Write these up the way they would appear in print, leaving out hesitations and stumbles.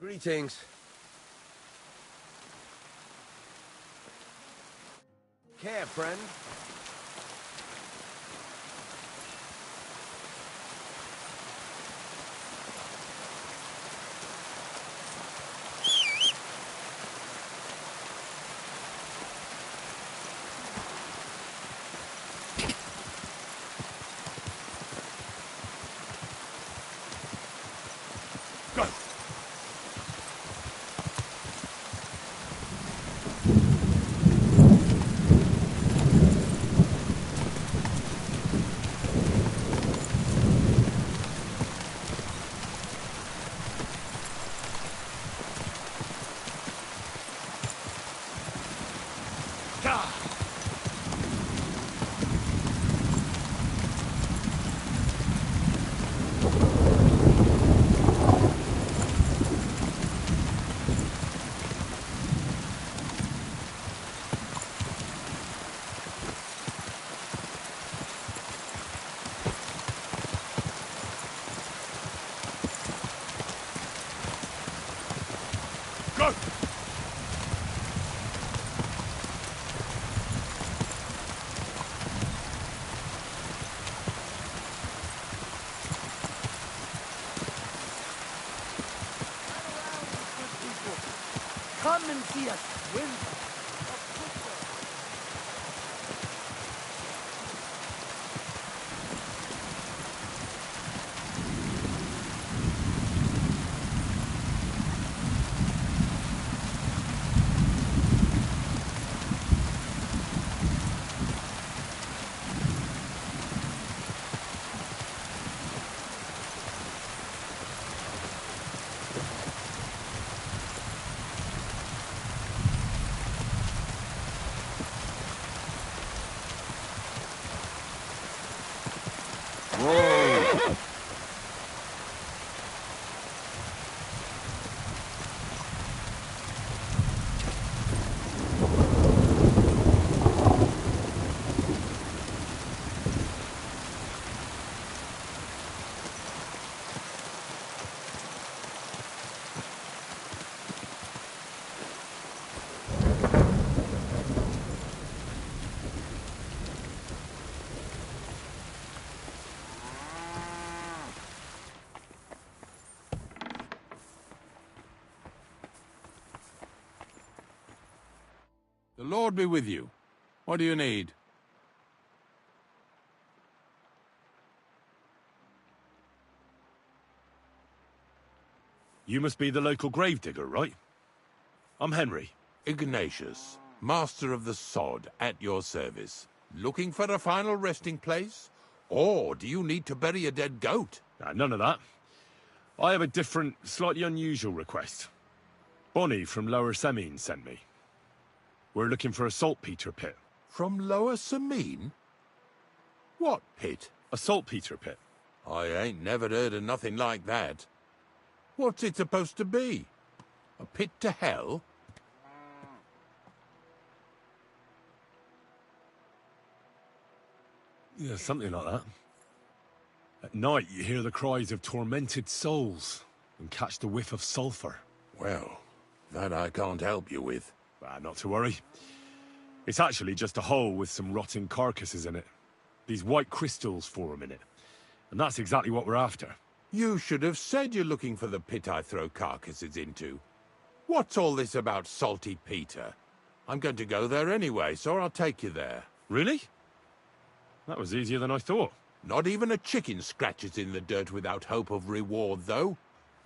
Greetings. Care, friend. Go! Go! Come and see us win. Whoa! The Lord be with you. What do you need? You must be the local gravedigger, right? I'm Henry. Ignatius, master of the sod, at your service. Looking for a final resting place? Or do you need to bury a dead goat? None of that. I have a different, slightly unusual request. Bonnie from Lower Semine sent me. We're looking for a saltpeter pit. From Lower Semine? What pit? A saltpeter pit. I ain't never heard of nothing like that. What's it supposed to be? A pit to hell? Yeah, something like that. At night, you hear the cries of tormented souls and catch the whiff of sulphur. Well, that I can't help you with. Not to worry. It's actually just a hole with some rotting carcasses in it. These white crystals form in it. And that's exactly what we're after. You should have said you're looking for the pit I throw carcasses into. What's all this about Salty Peter? I'm going to go there anyway, so I'll take you there. Really? That was easier than I thought. Not even a chicken scratches in the dirt without hope of reward, though.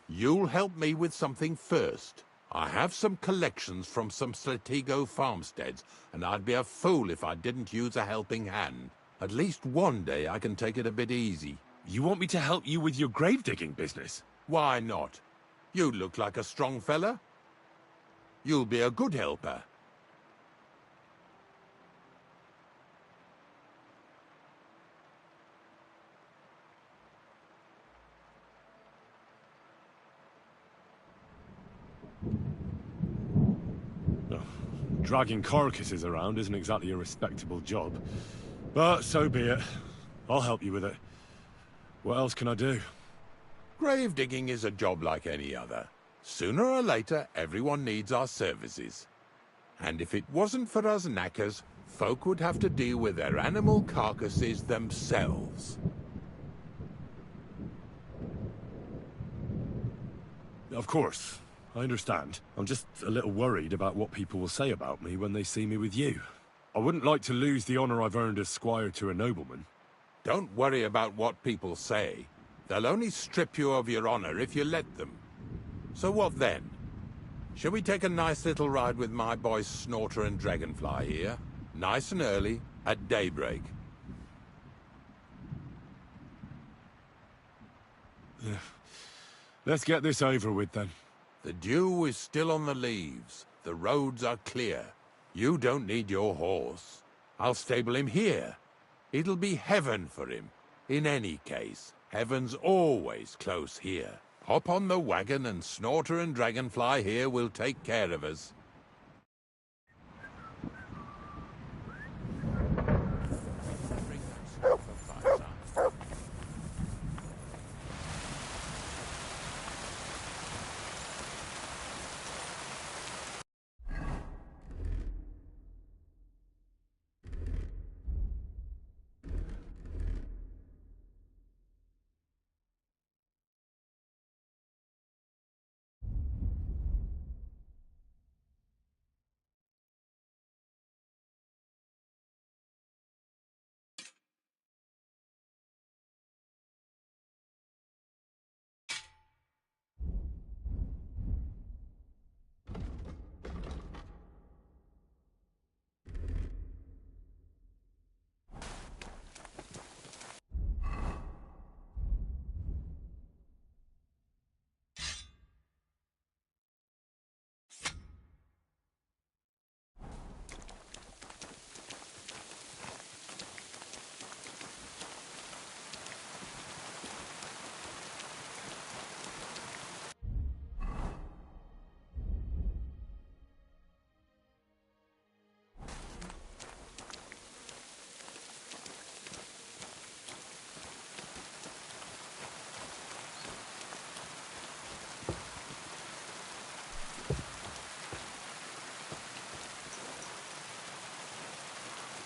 You'll help me with something first. I have some collections from some Slatigo farmsteads, and I'd be a fool if I didn't use a helping hand. At least one day I can take it a bit easy. You want me to help you with your grave-digging business? Why not? You look like a strong fella. You'll be a good helper. Dragging carcasses around isn't exactly a respectable job. But so be it. I'll help you with it. What else can I do? Grave digging is a job like any other. Sooner or later, everyone needs our services. And if it wasn't for us knackers, folk would have to deal with their animal carcasses themselves. Of course, I understand. I'm just a little worried about what people will say about me when they see me with you. I wouldn't like to lose the honor I've earned as squire to a nobleman. Don't worry about what people say. They'll only strip you of your honor if you let them. So what then? Shall we take a nice little ride with my boys Snorter and Dragonfly here? Nice and early, at daybreak. Let's get this over with then. The dew is still on the leaves. The roads are clear. You don't need your horse. I'll stable him here. It'll be heaven for him. In any case, heaven's always close here. Hop on the wagon and Snorter and Dragonfly here will take care of us.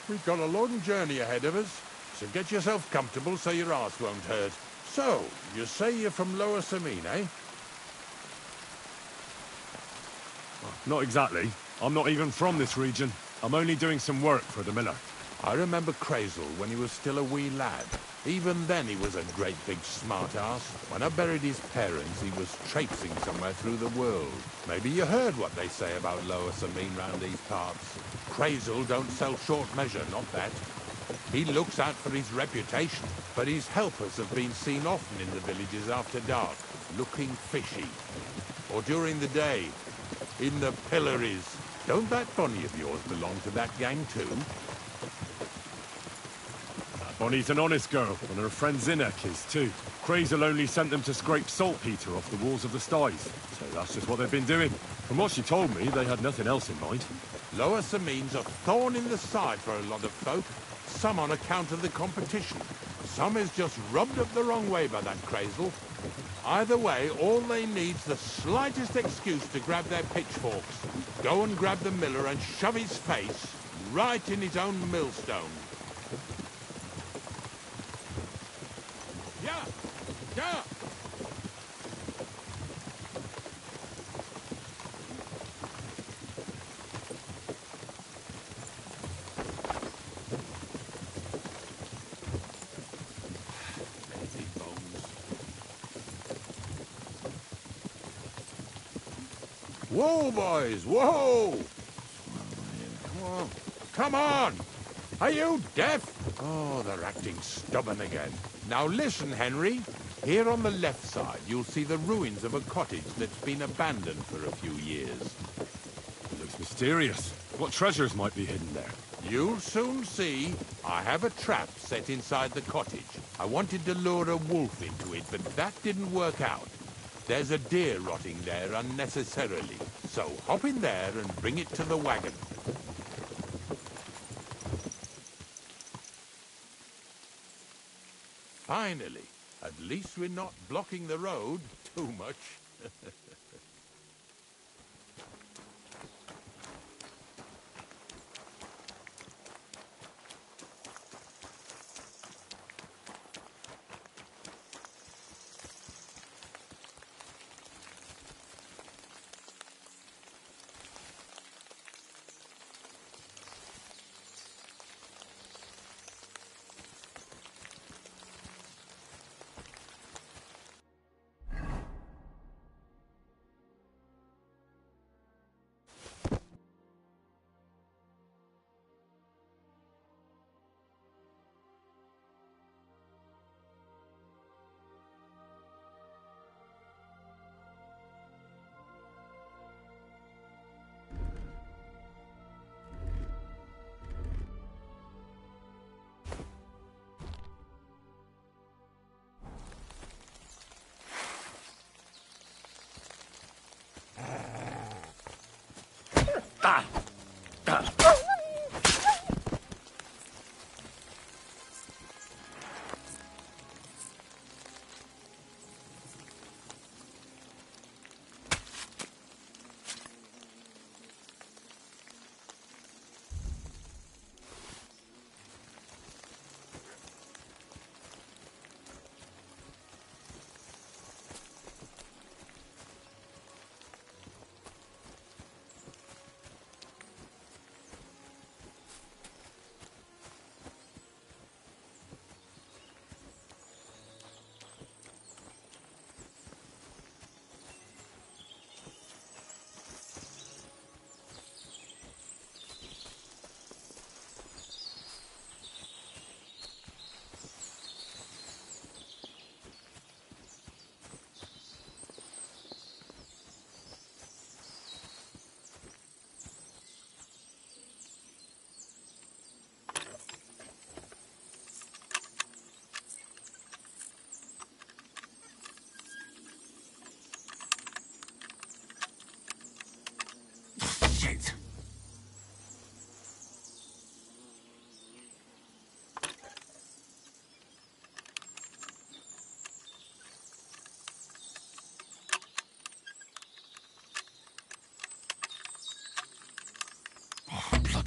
We've got a long journey ahead of us, so get yourself comfortable so your arse won't hurt. So, you say you're from Lower Samine, eh? Not exactly. I'm not even from this region. I'm only doing some work for the miller. I remember Crazel when he was still a wee lad. Even then he was a great big smart-ass. When I buried his parents, he was traipsing somewhere through the world. Maybe you heard what they say about Lower Samine round these parts. Crazel don't sell short measure, not that. He looks out for his reputation, but his helpers have been seen often in the villages after dark, looking fishy. Or during the day, in the pillories. Don't that Bonnie of yours belong to that gang too? Bonnie's an honest girl, and her friend Zinnek is too. Crazel only sent them to scrape saltpeter off the walls of the sties, so that's just what they've been doing. From what she told me, they had nothing else in mind. Lower Samine's a thorn in the side for a lot of folk. Some on account of the competition. Some is just rubbed up the wrong way by that Crazel. Either way, all they need's the slightest excuse to grab their pitchforks, go and grab the miller and shove his face right in his own millstone. Yeah! Yeah! Whoa, boys, whoa! Come on! Are you deaf? Oh, they're acting stubborn again. Now listen, Henry. Here on the left side, you'll see the ruins of a cottage that's been abandoned for a few years. It looks mysterious. What treasures might be hidden there? You'll soon see. I have a trap set inside the cottage. I wanted to lure a wolf into it, but that didn't work out. There's a deer rotting there unnecessarily, so hop in there and bring it to the wagon. Finally, at least we're not blocking the road too much.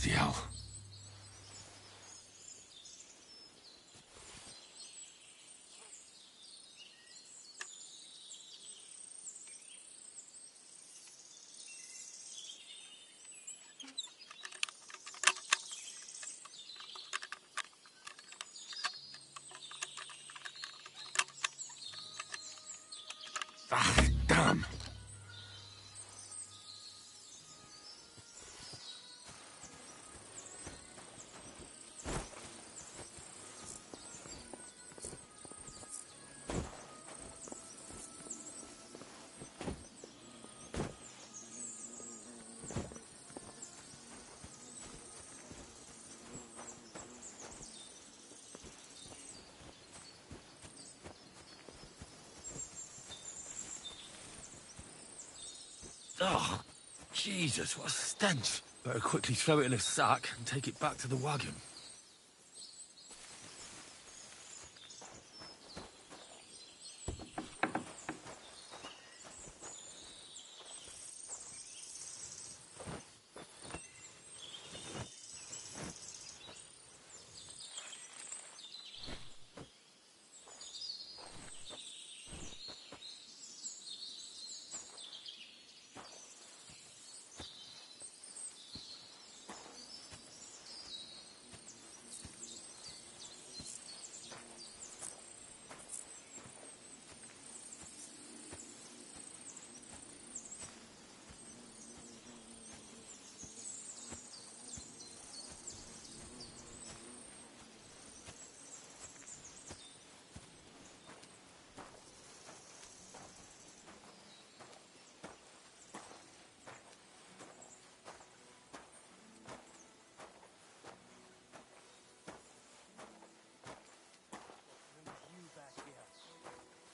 Bloody hell. Ah, damn. Oh, Jesus, what a stench. Better quickly throw it in a sack and take it back to the wagon.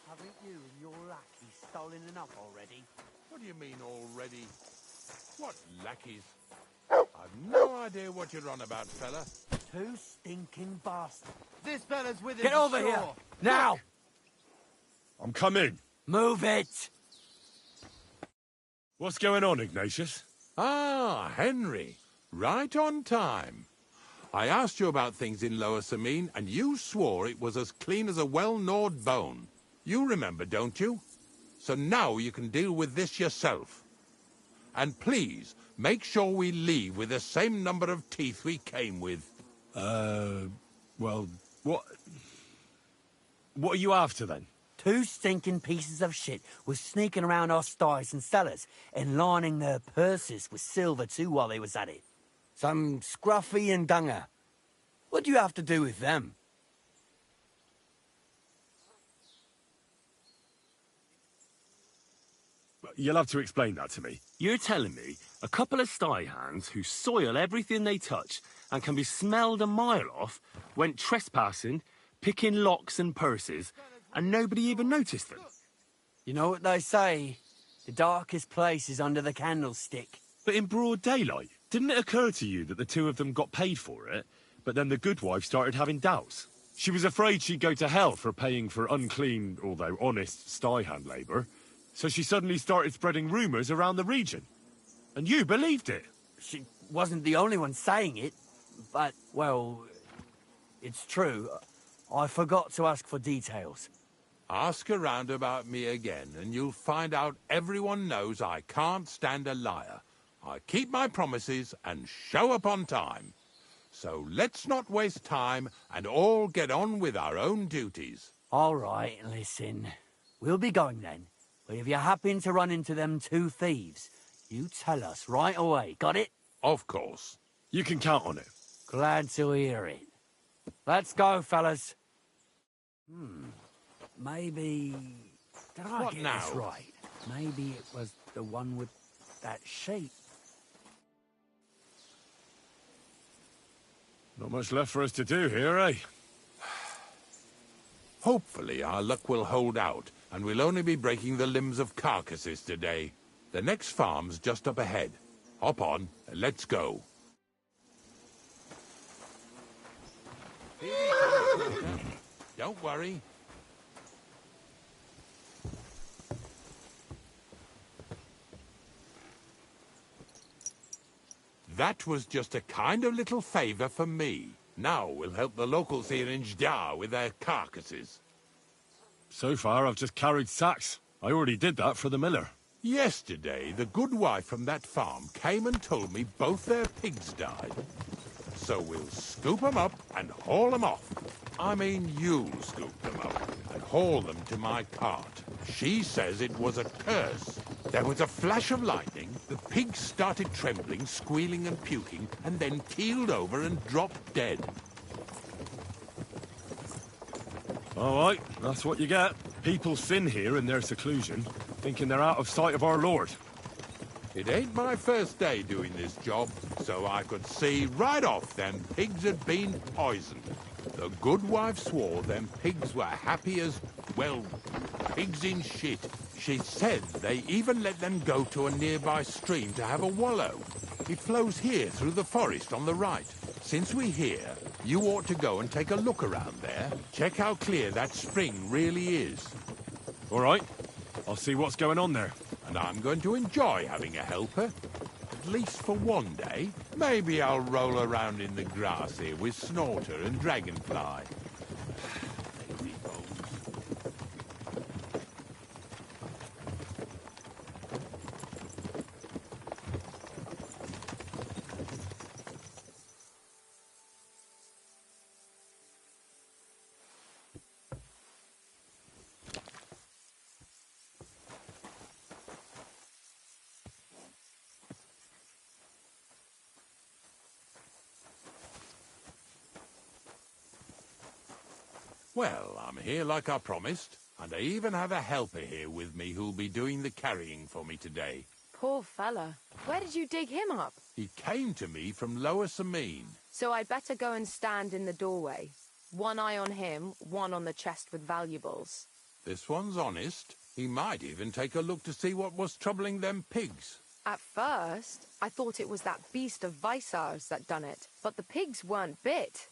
Haven't you and your lackey stolen enough already? What do you mean already? What lackeys? I've no idea what you're on about, fella. Two stinking bastards. This fella's with him. Get over here! Now! I'm coming. Move it! What's going on, Ignatius? Ah, Henry. Right on time. I asked you about things in Lower Samine, and you swore it was as clean as a well-gnawed bone. You remember, don't you? So now you can deal with this yourself. And please, make sure we leave with the same number of teeth we came with. Well, what are you after, then? Two stinking pieces of shit was sneaking around our sties and cellars and lining their purses with silver too while they was at it. Some Scruffy and Dunger. What do you have to do with them? You'll have to explain that to me. You're telling me a couple of sty hands who soil everything they touch and can be smelled a mile off went trespassing, picking locks and purses, and nobody even noticed them? You know what they say? The darkest place is under the candlestick. But in broad daylight, didn't it occur to you that the two of them got paid for it, but then the good wife started having doubts? She was afraid she'd go to hell for paying for unclean, although honest, sty hand labour, so she suddenly started spreading rumours around the region. And you believed it. She wasn't the only one saying it, but, well, it's true. I forgot to ask for details. Ask around about me again, and you'll find out everyone knows I can't stand a liar. I keep my promises and show up on time. So let's not waste time and all get on with our own duties. All right, listen. We'll be going then. But if you happen to run into them two thieves, you tell us right away. Got it? Of course. You can count on it. Glad to hear it. Let's go, fellas. Maybe... Did I What get now? this right? Maybe it was the one with that sheep. Not much left for us to do here, eh? Hopefully our luck will hold out, and we'll only be breaking the limbs of carcasses today. The next farm's just up ahead. Hop on, and let's go. Don't worry. That was just a kind of little favour for me. Now we'll help the locals here in Jdar with their carcasses. So far, I've just carried sacks. I already did that for the miller. Yesterday, the good wife from that farm came and told me both their pigs died. So we'll scoop them up and haul them off. I mean, you'll scoop them up and haul them to my cart. She says it was a curse. There was a flash of lightning, the pigs started trembling, squealing and puking, and then keeled over and dropped dead. All right, that's what you get. People sin here in their seclusion, thinking they're out of sight of our Lord. It ain't my first day doing this job, so I could see right off them pigs had been poisoned. The good wife swore them pigs were happy as, well, pigs in shit. She said they even let them go to a nearby stream to have a wallow. It flows here through the forest on the right. Since we're here, you ought to go and take a look around there. Check how clear that spring really is. All right, I'll see what's going on there. And I'm going to enjoy having a helper. At least for one day. Maybe I'll roll around in the grass here with Snorter and Dragonfly. Lazy bones. Well, I'm here like I promised, and I even have a helper here with me who'll be doing the carrying for me today. Poor fella. Where did you dig him up? He came to me from Lower Sameen. So I'd better go and stand in the doorway. One eye on him, one on the chest with valuables. This one's honest. He might even take a look to see what was troubling them pigs. At first, I thought it was that beast of Visar's that done it, but the pigs weren't bit.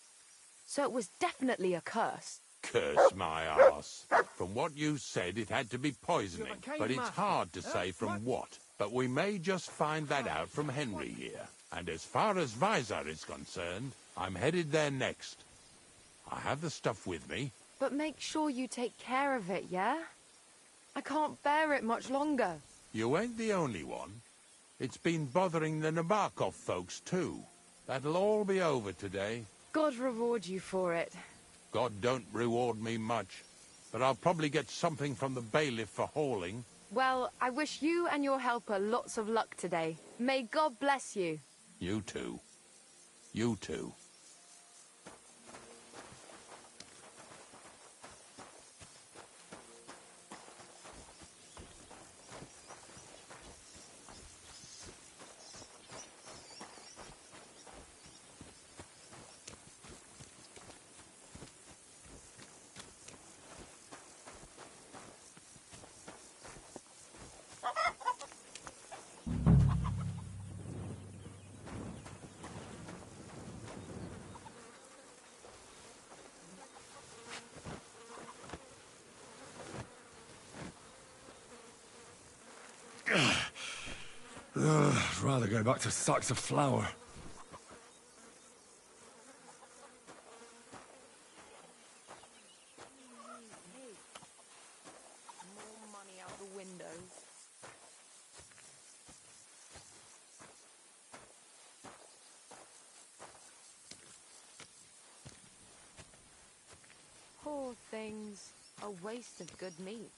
So it was definitely a curse. Curse my arse. From what you said, it had to be poisoning, but it's hard to say from what. But we may just find that out from Henry here. And as far as Visar is concerned, I'm headed there next. I have the stuff with me. But make sure you take care of it, yeah? I can't bear it much longer. You ain't the only one. It's been bothering the Nabokov folks too. That'll all be over today. God reward you for it. God don't reward me much, but I'll probably get something from the bailiff for hauling. Well, I wish you and your helper lots of luck today. May God bless you. You too. You too. I'd rather go back to sacks of flour. More money out the window. Poor things. A waste of good meat.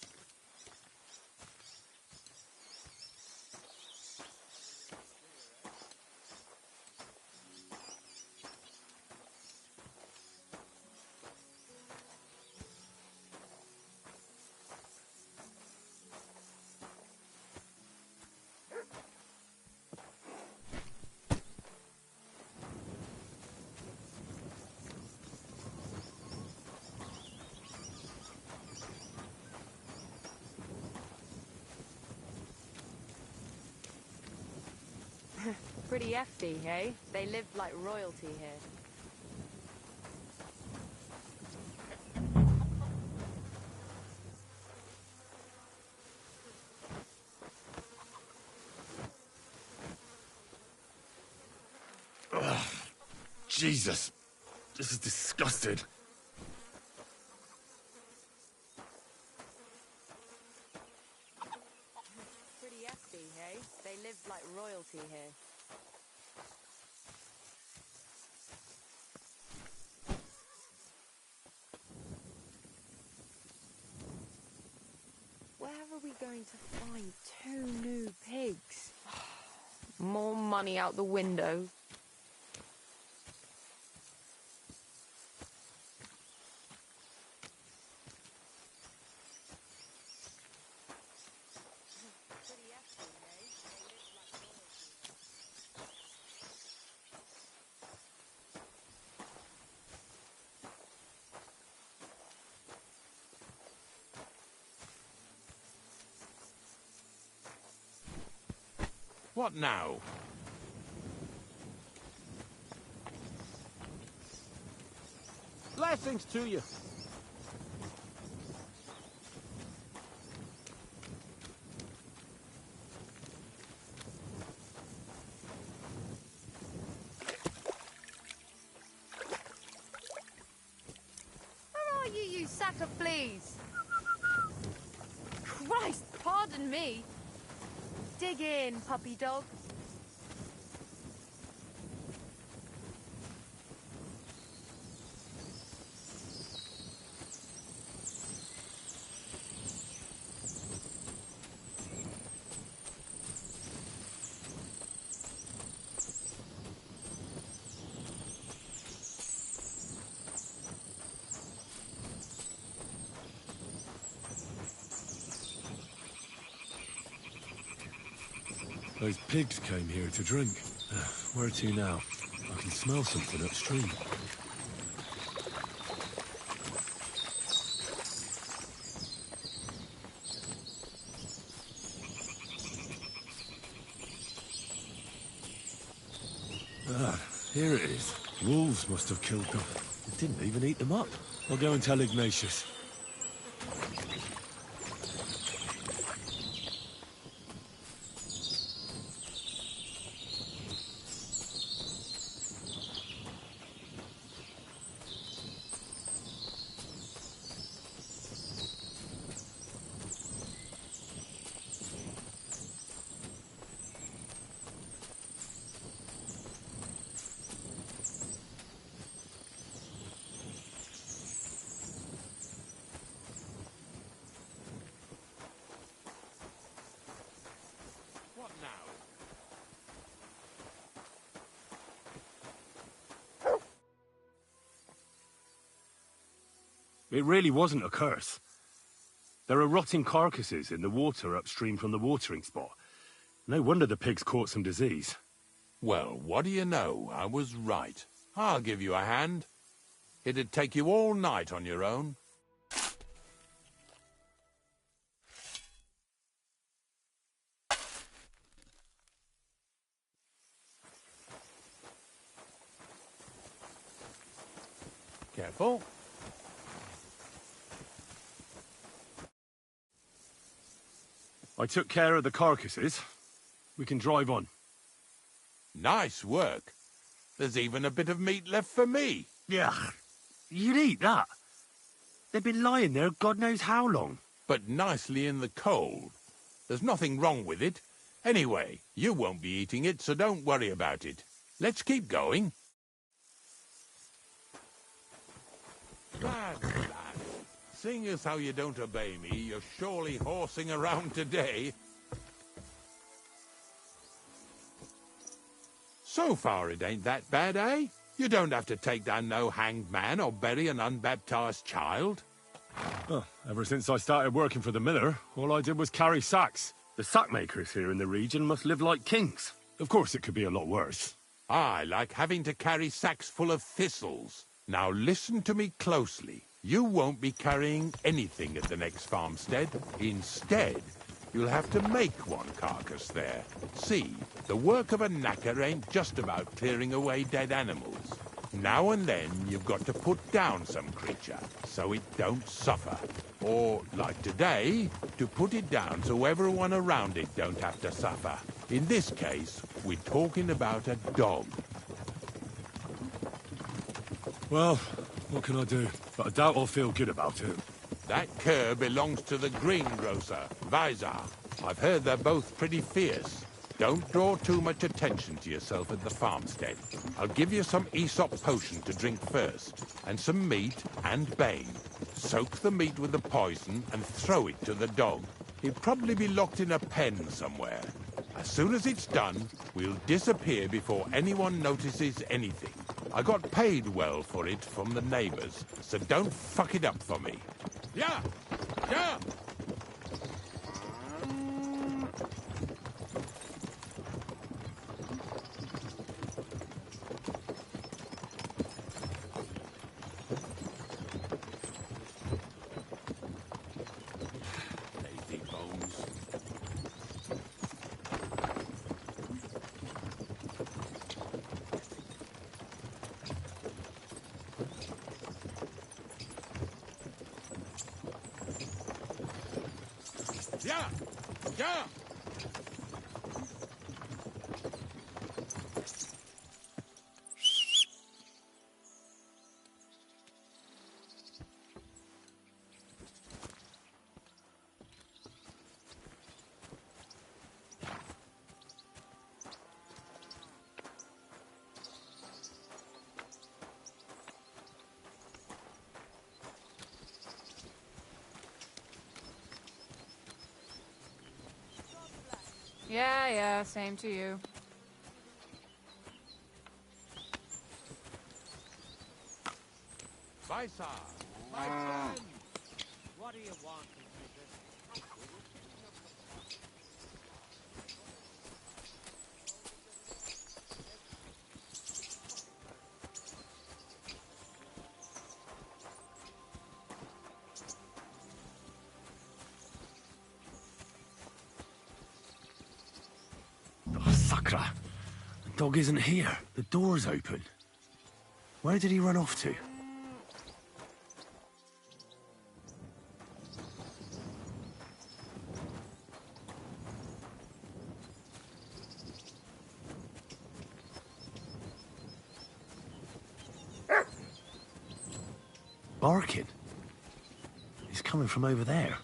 Pretty hefty, eh? They lived like royalty here. Jesus. This is disgusting. Pretty hefty, hey? They lived like royalty here. Where are we going to find 2 new pigs? More money out the window. What now? Blessings to you. Where are you, you sack of fleas? Christ, pardon me. Dig in, puppy dog. Those pigs came here to drink. Where to now? I can smell something upstream. Ah, here it is. Wolves must have killed them. It didn't even eat them up. I'll go and tell Ignatius. What now? It really wasn't a curse. There are rotting carcasses in the water upstream from the watering spot. No wonder the pigs caught some disease. Well, what do you know? I was right. I'll give you a hand. It'd take you all night on your own. Careful. I took care of the carcasses. We can drive on. Nice work. There's even a bit of meat left for me. Yeah, you'd eat that. They've been lying there God knows how long. But nicely in the cold. There's nothing wrong with it. Anyway, you won't be eating it, so don't worry about it. Let's keep going. Lad. Seeing as how you don't obey me, you're surely horsing around today. So far it ain't that bad, eh? You don't have to take down no hanged man or bury an unbaptized child. Oh, ever since I started working for the miller, all I did was carry sacks. The sack makers here in the region must live like kings. Of course, it could be a lot worse. I like having to carry sacks full of thistles. Now listen to me closely. You won't be carrying anything at the next farmstead. Instead, you'll have to make one carcass there. See, the work of a knacker ain't just about clearing away dead animals. Now and then, you've got to put down some creature, so it don't suffer. Or, like today, to put it down so everyone around it don't have to suffer. In this case, we're talking about a dog. Well, what can I do? But I doubt I'll feel good about it. That cur belongs to the greengrocer, Visar. I've heard they're both pretty fierce. Don't draw too much attention to yourself at the farmstead. I'll give you some Aesop potion to drink first, and some meat and bane. Soak the meat with the poison and throw it to the dog. He'll probably be locked in a pen somewhere. As soon as it's done, we'll disappear before anyone notices anything. I got paid well for it from the neighbors, so don't fuck it up for me. Yeah! Yeah! Lazy bones. Yeah! Yeah! Yeah, same to you. Visar! My friend! What do you want? Oh, Sakra! The dog isn't here. The door's open. Where did he run off to? Barking? He's coming from over there.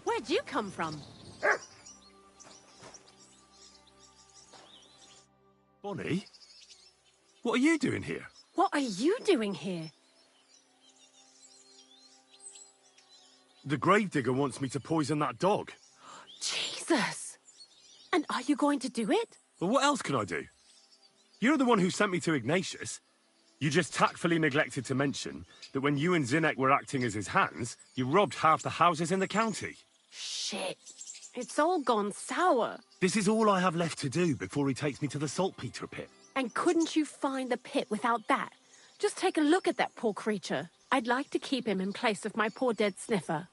Where'd you come from? Bonnie? What are you doing here? What are you doing here? The gravedigger wants me to poison that dog. Jesus! And are you going to do it? But what else can I do? You're the one who sent me to Ignatius. You just tactfully neglected to mention that when you and Zinnek were acting as his hands, you robbed half the houses in the county. Shit. It's all gone sour. This is all I have left to do before he takes me to the saltpeter pit. And couldn't you find the pit without that? Just take a look at that poor creature. I'd like to keep him in place of my poor dead sniffer.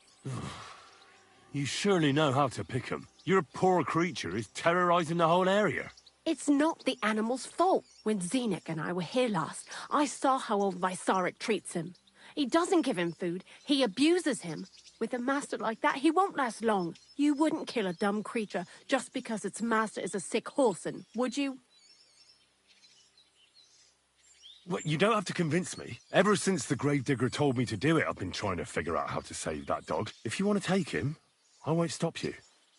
You surely know how to pick 'em. Your poor creature is terrorizing the whole area. It's not the animal's fault. When Zinnek and I were here last, I saw how old Vysarik treats him. He doesn't give him food, he abuses him. With a master like that, he won't last long. You wouldn't kill a dumb creature just because its master is a sick horseman, would you? Well, you don't have to convince me. Ever since the gravedigger told me to do it, I've been trying to figure out how to save that dog. If you want to take him, I won't stop you.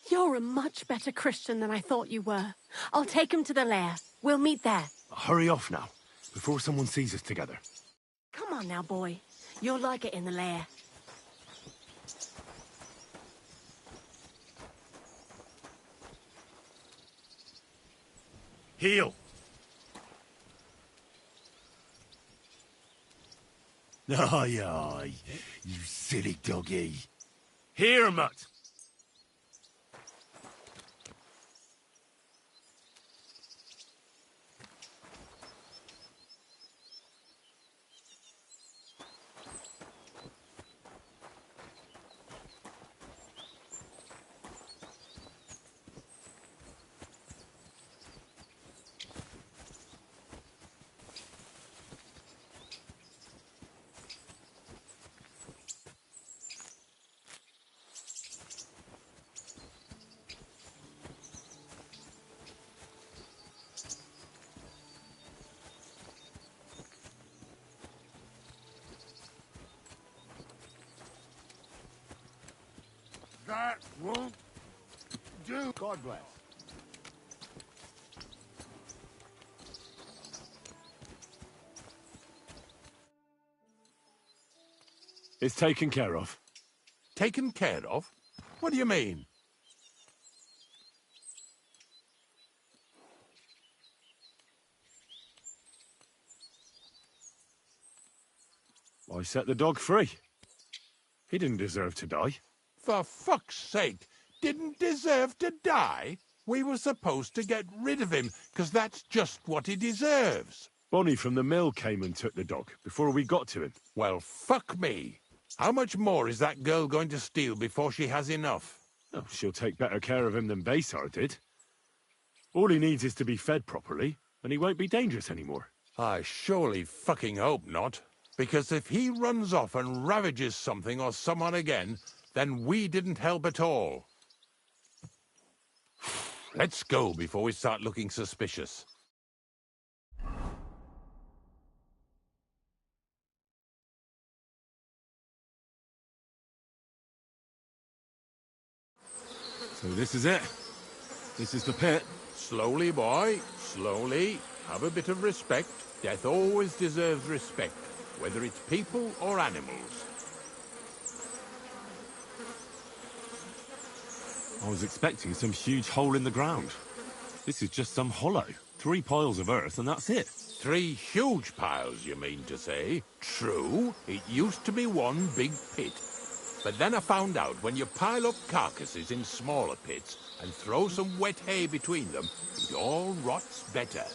You're a much better Christian than I thought you were. I'll take him to the lair. We'll meet there. Hurry off now, before someone sees us together. Come on now, boy. You'll like it in the lair. Heel! Aye, aye, you silly doggy. Here, mutt! That won't do. God bless. It's taken care of. Taken care of? What do you mean? I set the dog free. He didn't deserve to die. For fuck's sake, didn't deserve to die? We were supposed to get rid of him, 'cause that's just what he deserves. Bonnie from the mill came and took the dog before we got to him. Well, fuck me. How much more is that girl going to steal before she has enough? Oh, she'll take better care of him than Baysar did. All he needs is to be fed properly, and he won't be dangerous anymore. I surely fucking hope not. Because if he runs off and ravages something or someone again, then we didn't help at all. Let's go before we start looking suspicious. So this is it. This is the pit. Slowly, boy, slowly. Have a bit of respect. Death always deserves respect, whether it's people or animals. I was expecting some huge hole in the ground. This is just some hollow. 3 piles of earth and that's it. 3 huge piles, you mean to say? True, it used to be one big pit. But then I found out when you pile up carcasses in smaller pits and throw some wet hay between them, it all rots better.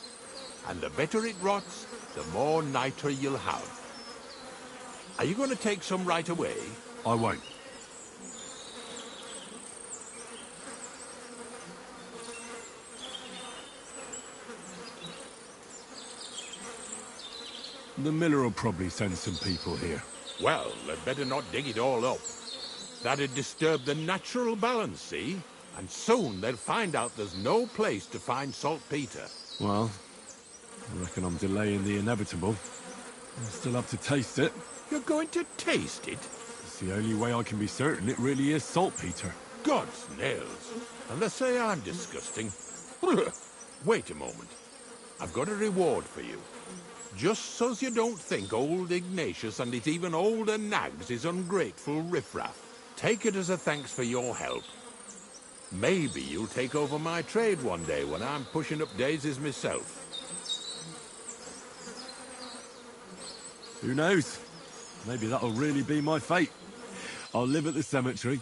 And the better it rots, the more nitre you'll have. Are you going to take some right away? I won't. The miller will probably send some people here. Well, they'd better not dig it all up. That'd disturb the natural balance, see? And soon they'll find out there's no place to find saltpeter. Well, I reckon I'm delaying the inevitable. I'll still have to taste it. You're going to taste it? It's the only way I can be certain it really is saltpeter. God's nails. And they say I'm disgusting. Wait a moment. I've got a reward for you. Just so's you don't think old Ignatius and his even older nags is ungrateful riffraff. Take it as a thanks for your help. Maybe you'll take over my trade one day when I'm pushing up daisies myself. Who knows? Maybe that'll really be my fate. I'll live at the cemetery,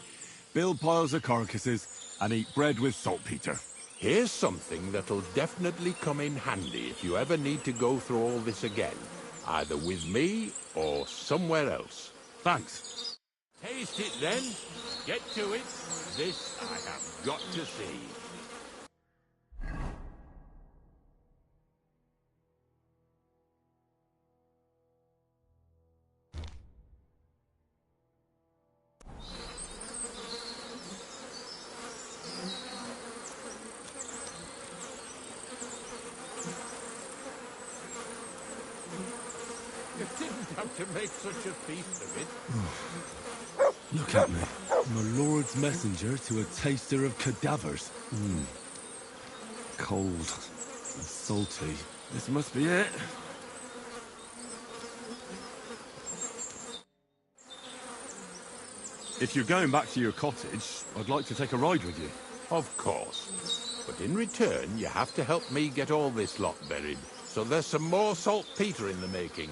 build piles of carcasses, and eat bread with saltpeter. Here's something that'll definitely come in handy if you ever need to go through all this again, either with me or somewhere else. Thanks. Taste it then. Get to it. This I have got to see. You didn't have to make such a feast of it. Look at me. I'm a lord's messenger to a taster of cadavers. Cold and salty. This must be it. If you're going back to your cottage, I'd like to take a ride with you. Of course. But in return, you have to help me get all this lot buried. So there's some more saltpeter in the making.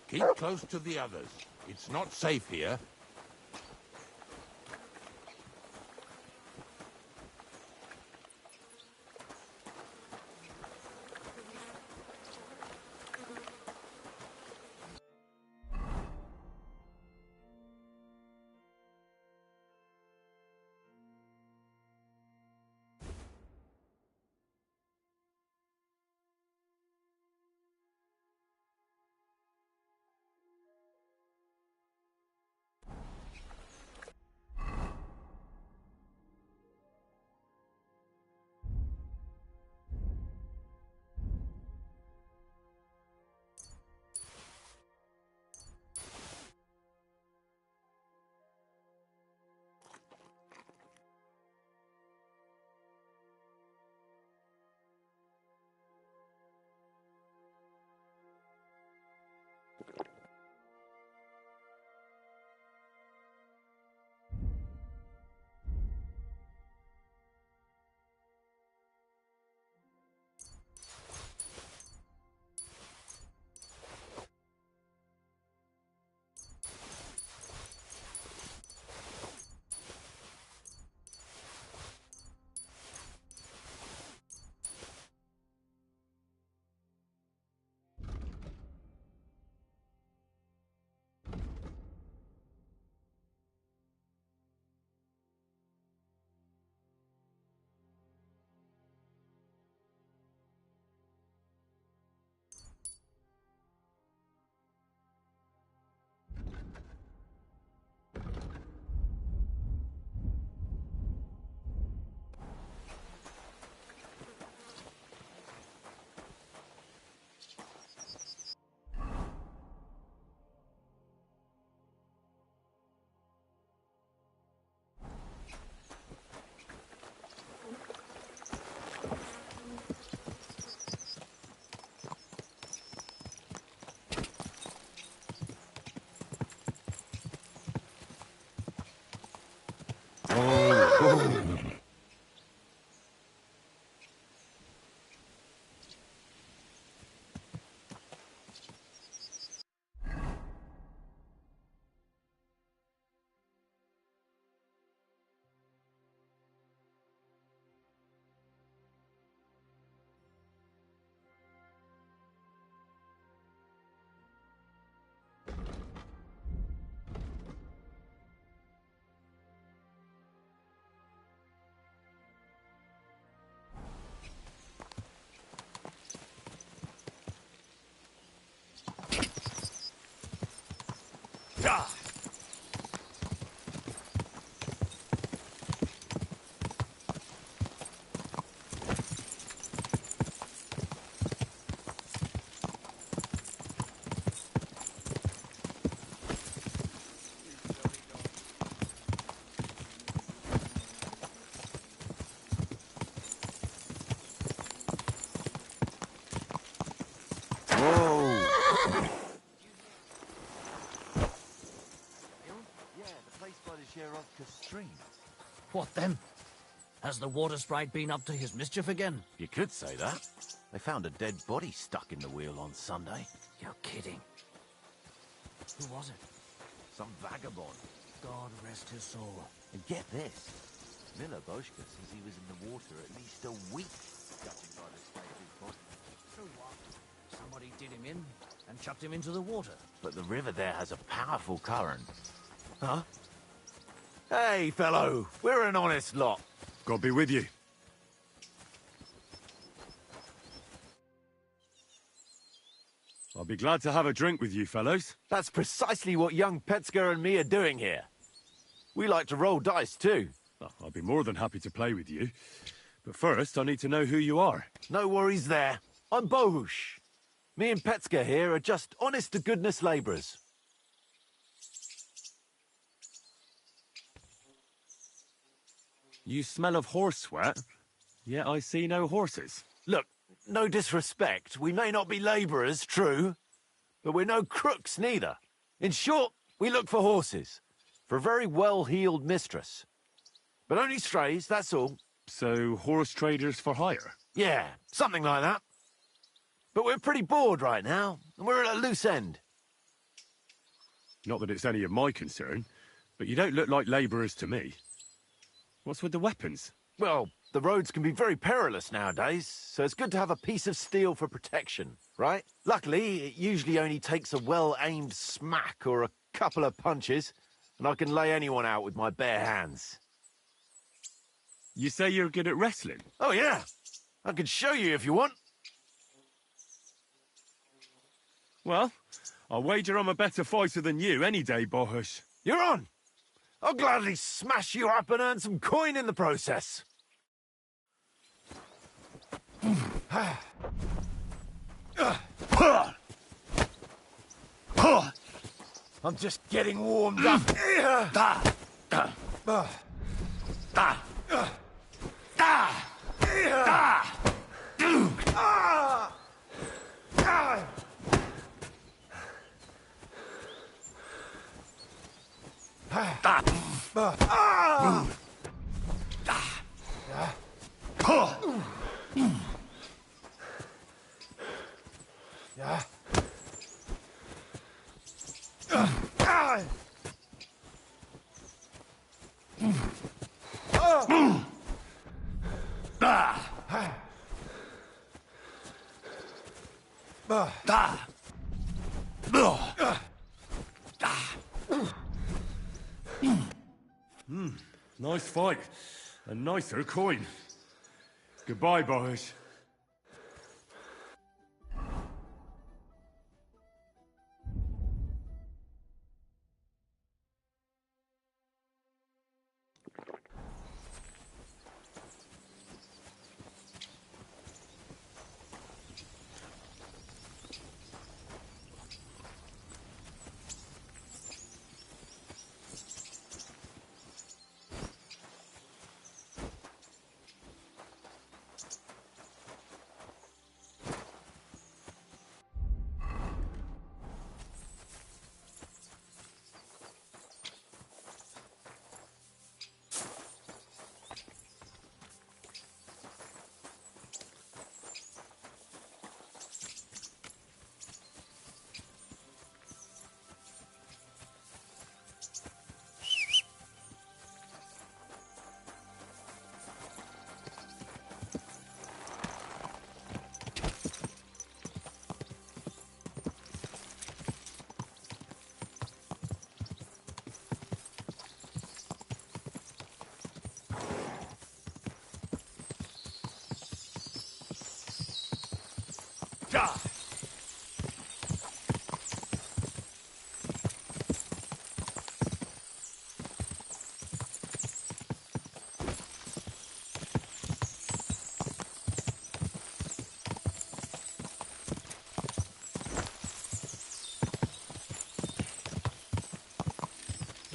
Keep close to the others. It's not safe here. stream. What then? Has the water sprite been up to his mischief again? You could say that. They found a dead body stuck in the wheel on Sunday. You're kidding. Who was it? Some vagabond. God rest his soul. And get this. Miller Boschka says he was in the water at least a week, judging by the state of his body. So what? Somebody did him in and chucked him into the water. But the river there has a powerful current. Huh? Hey, fellow, we're an honest lot. God be with you. I'll be glad to have a drink with you fellows. That's precisely what young Petska and me are doing here. We like to roll dice too. Well, I'll be more than happy to play with you. But first, I need to know who you are. No worries there. I'm Bohush. Me and Petska here are just honest-to-goodness labourers. You smell of horse sweat, yet I see no horses. Look, no disrespect. We may not be labourers, true, but we're no crooks neither. In short, we look for horses, for a very well-heeled mistress. But only strays, that's all. So, horse traders for hire? Yeah, something like that. But we're pretty bored right now, and we're at a loose end. Not that it's any of my concern, but you don't look like labourers to me. What's with the weapons? Well, the roads can be very perilous nowadays, so it's good to have a piece of steel for protection, right? Luckily, it usually only takes a well-aimed smack or a couple of punches, and I can lay anyone out with my bare hands. You say you're good at wrestling? Oh, yeah. I can show you if you want. Well, I'll wager I'm a better fighter than you any day, Bohush. You're on. I'll gladly smash you up and earn some coin in the process. I'm just getting warmed up. Nice fight. A nicer coin. Goodbye, Bohush.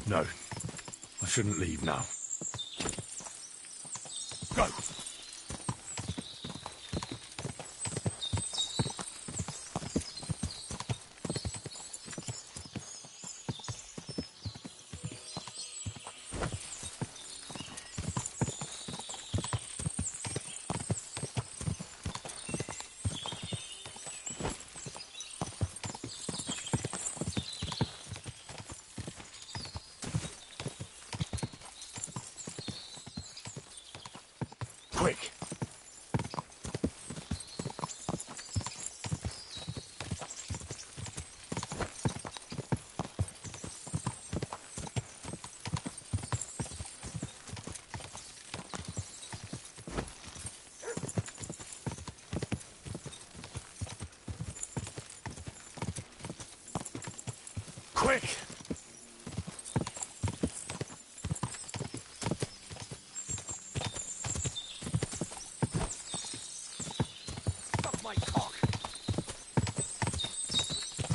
No, I shouldn't leave now. Go! quick! Stop my cock!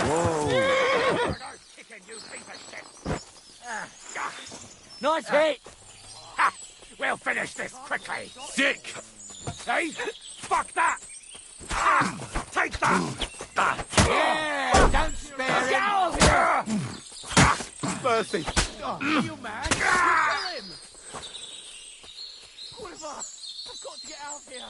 Whoa! Chicken, you piece of shit! Nice hit! Ha! We'll finish this quickly! Dick! Hey! Fuck that! Ah! Take that! Yeah, don't spare Get him! out of here! Mercy! You man! Kill him! Quiver! I've got to get out of here!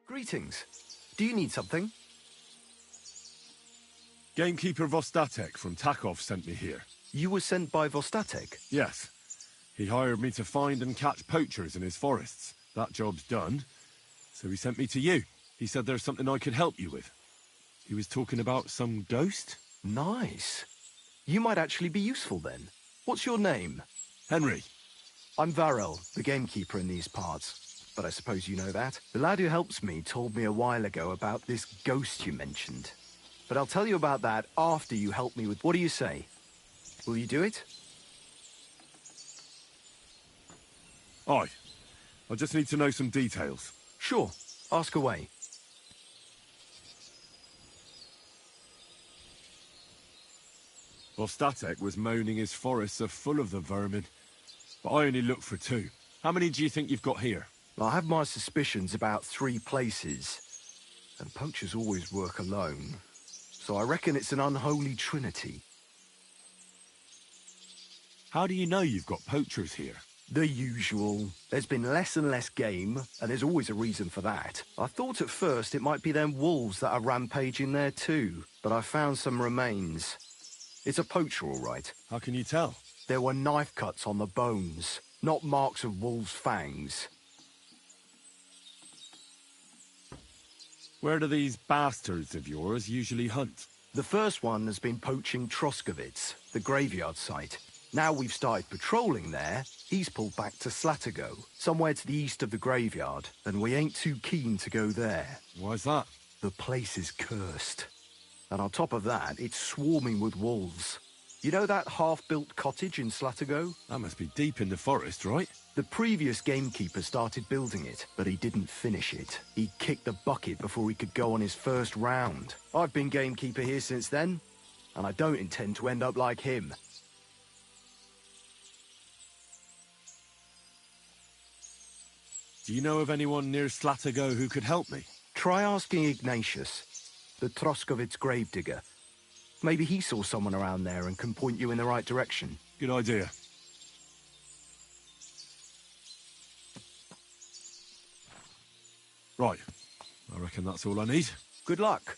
Greetings. Do you need something? Gamekeeper Vostatek from Takov sent me here. You were sent by Vostatek? Yes. He hired me to find and catch poachers in his forests. That job's done, so he sent me to you. He said there's something I could help you with. He was talking about some ghost? Nice. You might actually be useful then. What's your name? Henry. I'm Varel, the gamekeeper in these parts. But I suppose you know that. The lad who helps me told me a while ago about this ghost you mentioned. But I'll tell you about that after you help me with... What do you say? Will you do it? Aye. I just need to know some details. Sure. Ask away. Vostatek was moaning his forests are full of the vermin. But I only looked for 2. How many do you think you've got here? I have my suspicions about 3 places. And poachers always work alone. So I reckon it's an unholy trinity. How do you know you've got poachers here? The usual. There's been less and less game, and there's always a reason for that. I thought at first it might be them wolves that are rampaging there too, but I found some remains. It's a poacher, all right. How can you tell? There were knife cuts on the bones, not marks of wolves' fangs. Where do these bastards of yours usually hunt? The first one has been poaching Troskovitz, the graveyard site. Now we've started patrolling there, he's pulled back to Slatigo, somewhere to the east of the graveyard, and we ain't too keen to go there. Why's that? The place is cursed. And on top of that, it's swarming with wolves. You know that half-built cottage in Slatigo? That must be deep in the forest, right? The previous gamekeeper started building it, but he didn't finish it. He kicked the bucket before he could go on his first round. I've been gamekeeper here since then, and I don't intend to end up like him. Do you know of anyone near Slatigo who could help me? Try asking Ignatius, the Troskovitz gravedigger. Maybe he saw someone around there and can point you in the right direction. Good idea. Right. I reckon that's all I need. Good luck.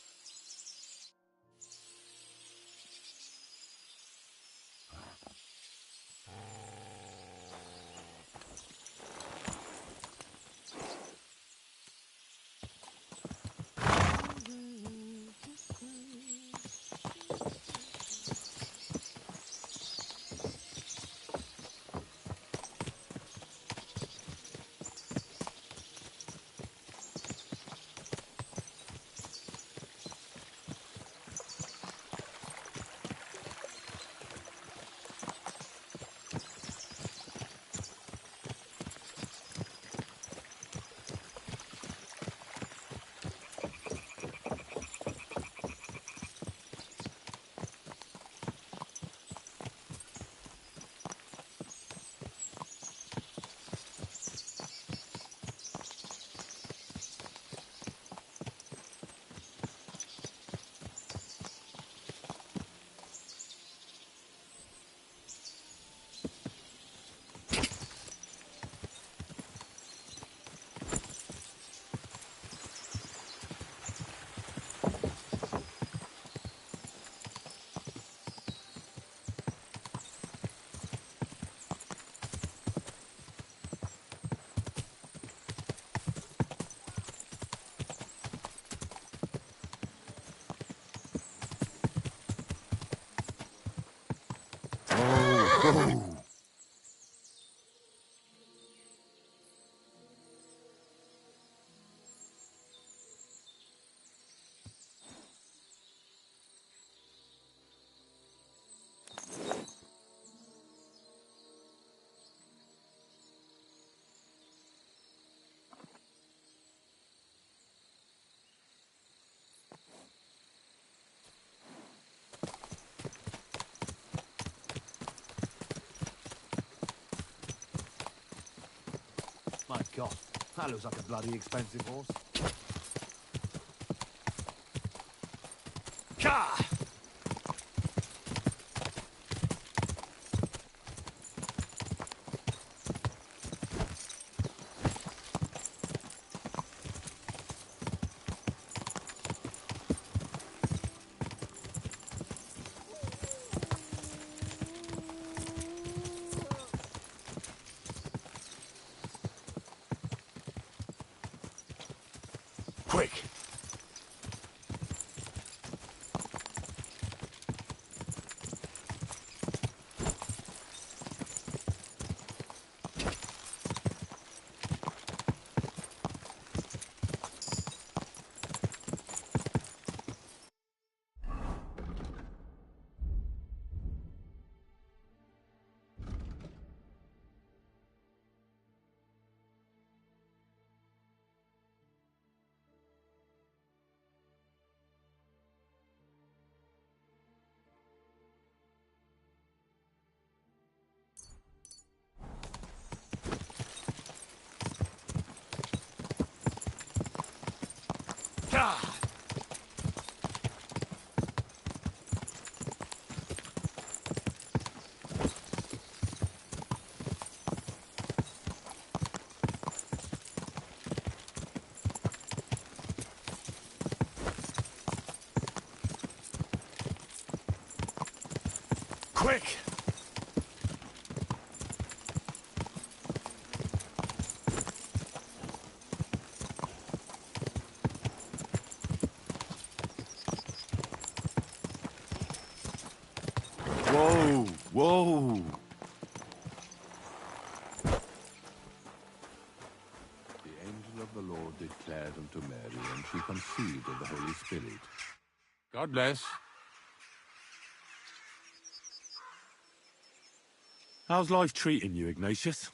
My God, that looks like a bloody expensive horse. Ka! Quick! Ka! Quick! Whoa, whoa. The angel of the Lord declared unto Mary, and she conceived of the Holy Spirit. God bless. How's life treating you, Ignatius?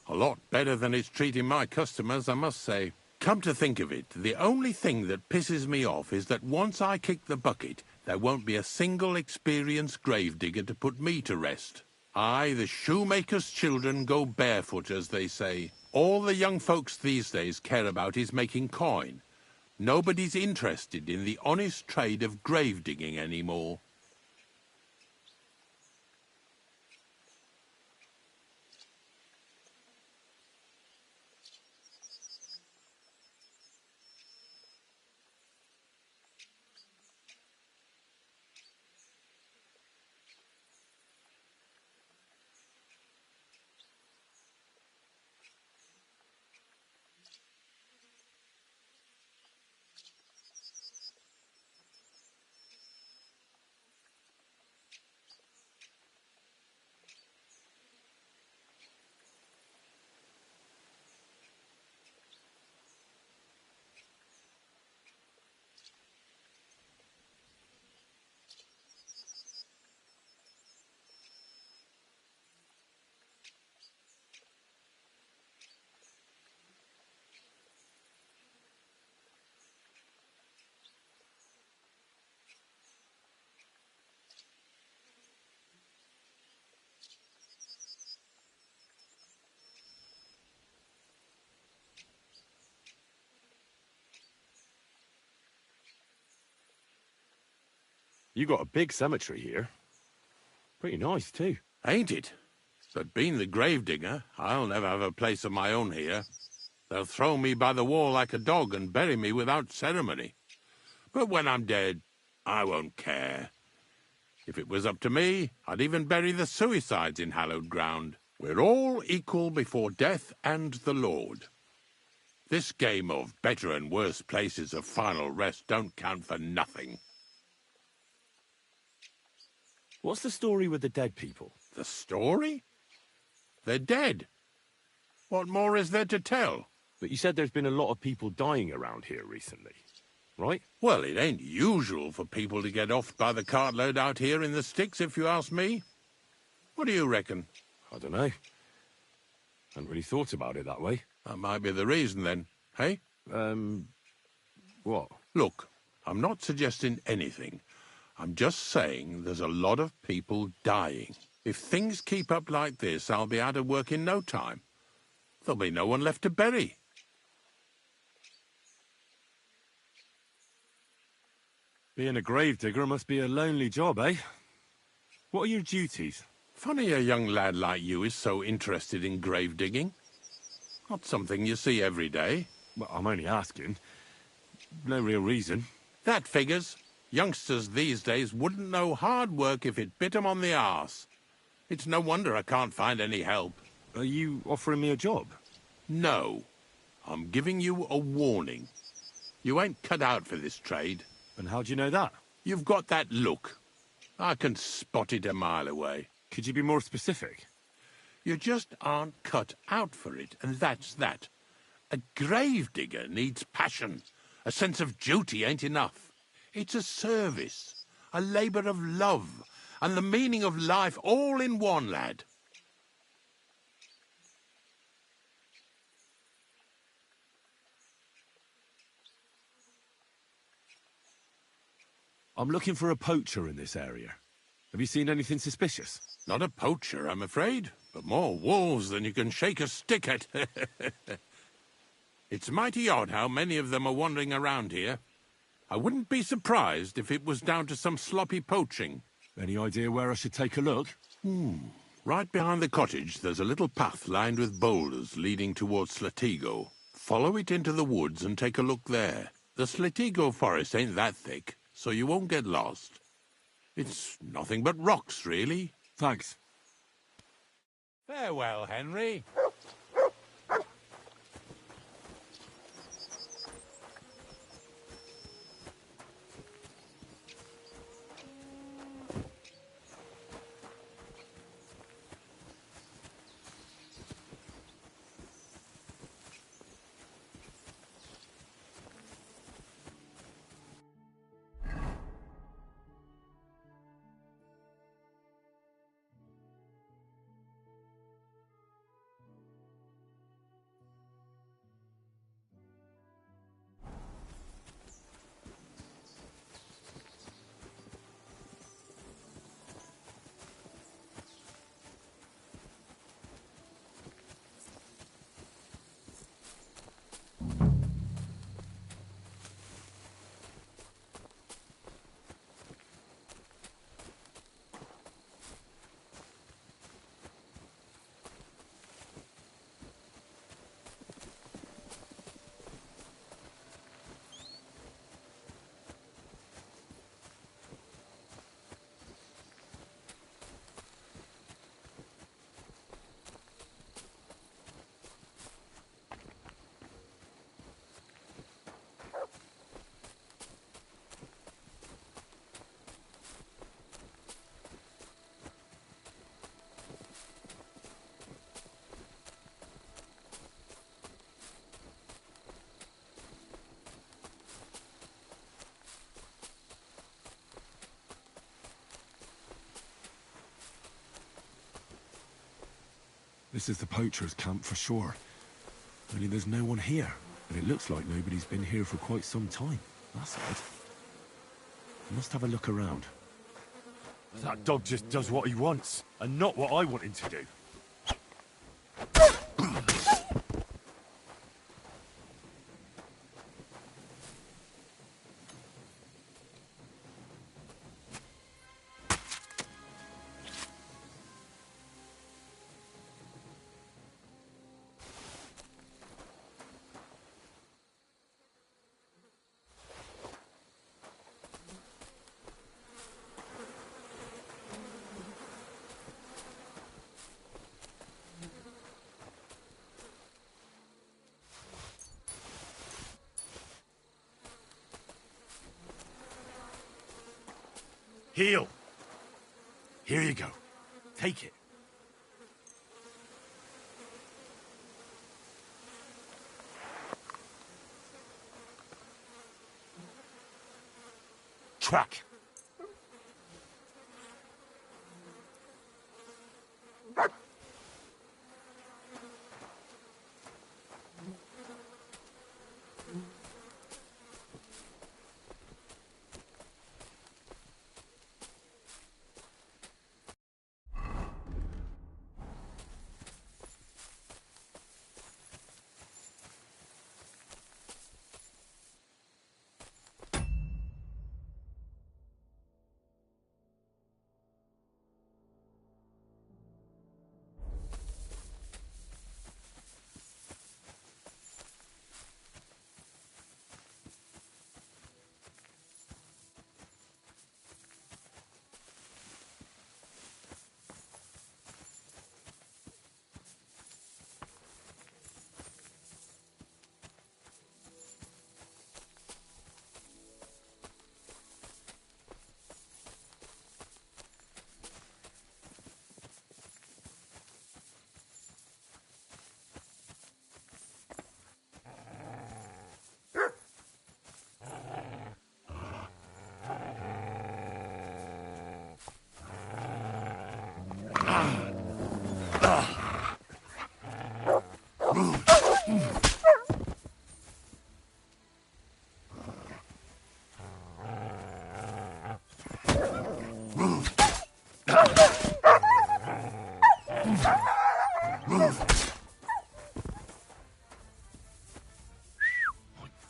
A lot better than it's treating my customers, I must say. Come to think of it, the only thing that pisses me off is that once I kick the bucket, there won't be a single experienced gravedigger to put me to rest. Aye, the shoemaker's children go barefoot, as they say. All the young folks these days care about is making coin. Nobody's interested in the honest trade of grave digging anymore. You got a big cemetery here. Pretty nice, too. Ain't it? But being the gravedigger, I'll never have a place of my own here. They'll throw me by the wall like a dog and bury me without ceremony. But when I'm dead, I won't care. If it was up to me, I'd even bury the suicides in hallowed ground. We're all equal before death and the Lord. This game of better and worse places of final rest don't count for nothing. What's the story with the dead people? The story? They're dead. What more is there to tell? But you said there's been a lot of people dying around here recently, right? Well, it ain't usual for people to get offed by the cartload out here in the sticks, if you ask me. What do you reckon? I don't know. Hadn't really thought about it that way. That might be the reason, then. Hey? What? Look, I'm not suggesting anything. I'm just saying there's a lot of people dying. If things keep up like this, I'll be out of work in no time. There'll be no one left to bury. Being a gravedigger must be a lonely job, eh? What are your duties? Funny a young lad like you is so interested in grave digging. Not something you see every day. Well, I'm only asking. No real reason. That figures. Youngsters these days wouldn't know hard work if it bit 'em on the arse. It's no wonder I can't find any help. Are you offering me a job? No. I'm giving you a warning. You ain't cut out for this trade. And how do you know that? You've got that look. I can spot it a mile away. Could you be more specific? You just aren't cut out for it, and that's that. A gravedigger needs passion. A sense of duty ain't enough. It's a service, a labour of love, and the meaning of life all in one, lad. I'm looking for a poacher in this area. Have you seen anything suspicious? Not a poacher, I'm afraid, but more wolves than you can shake a stick at. It's mighty odd how many of them are wandering around here. I wouldn't be surprised if it was down to some sloppy poaching. Any idea where I should take a look? Right behind the cottage, there's a little path lined with boulders leading towards Slatigo. Follow it into the woods and take a look there. The Slatigo forest ain't that thick, so you won't get lost. It's nothing but rocks, really. Thanks. Farewell, Henry. This is the poacher's camp for sure. Only there's no one here, and it looks like nobody's been here for quite some time. That's odd. I must have a look around. That dog just does what he wants, and not what I want him to do. Heal. Here you go. Take it. Track.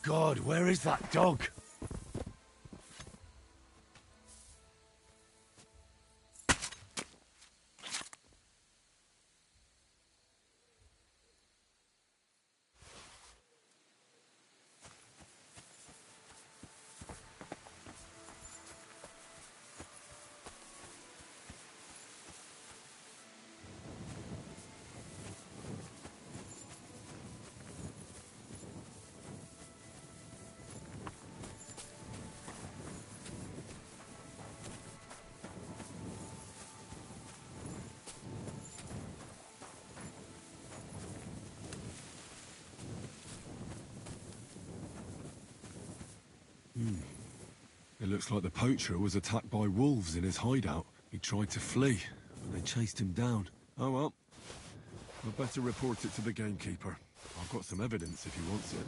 God, where is that dog? It looks like the poacher was attacked by wolves in his hideout. He tried to flee, but they chased him down. Oh well. I'd better report it to the gamekeeper. I've got some evidence if he wants it.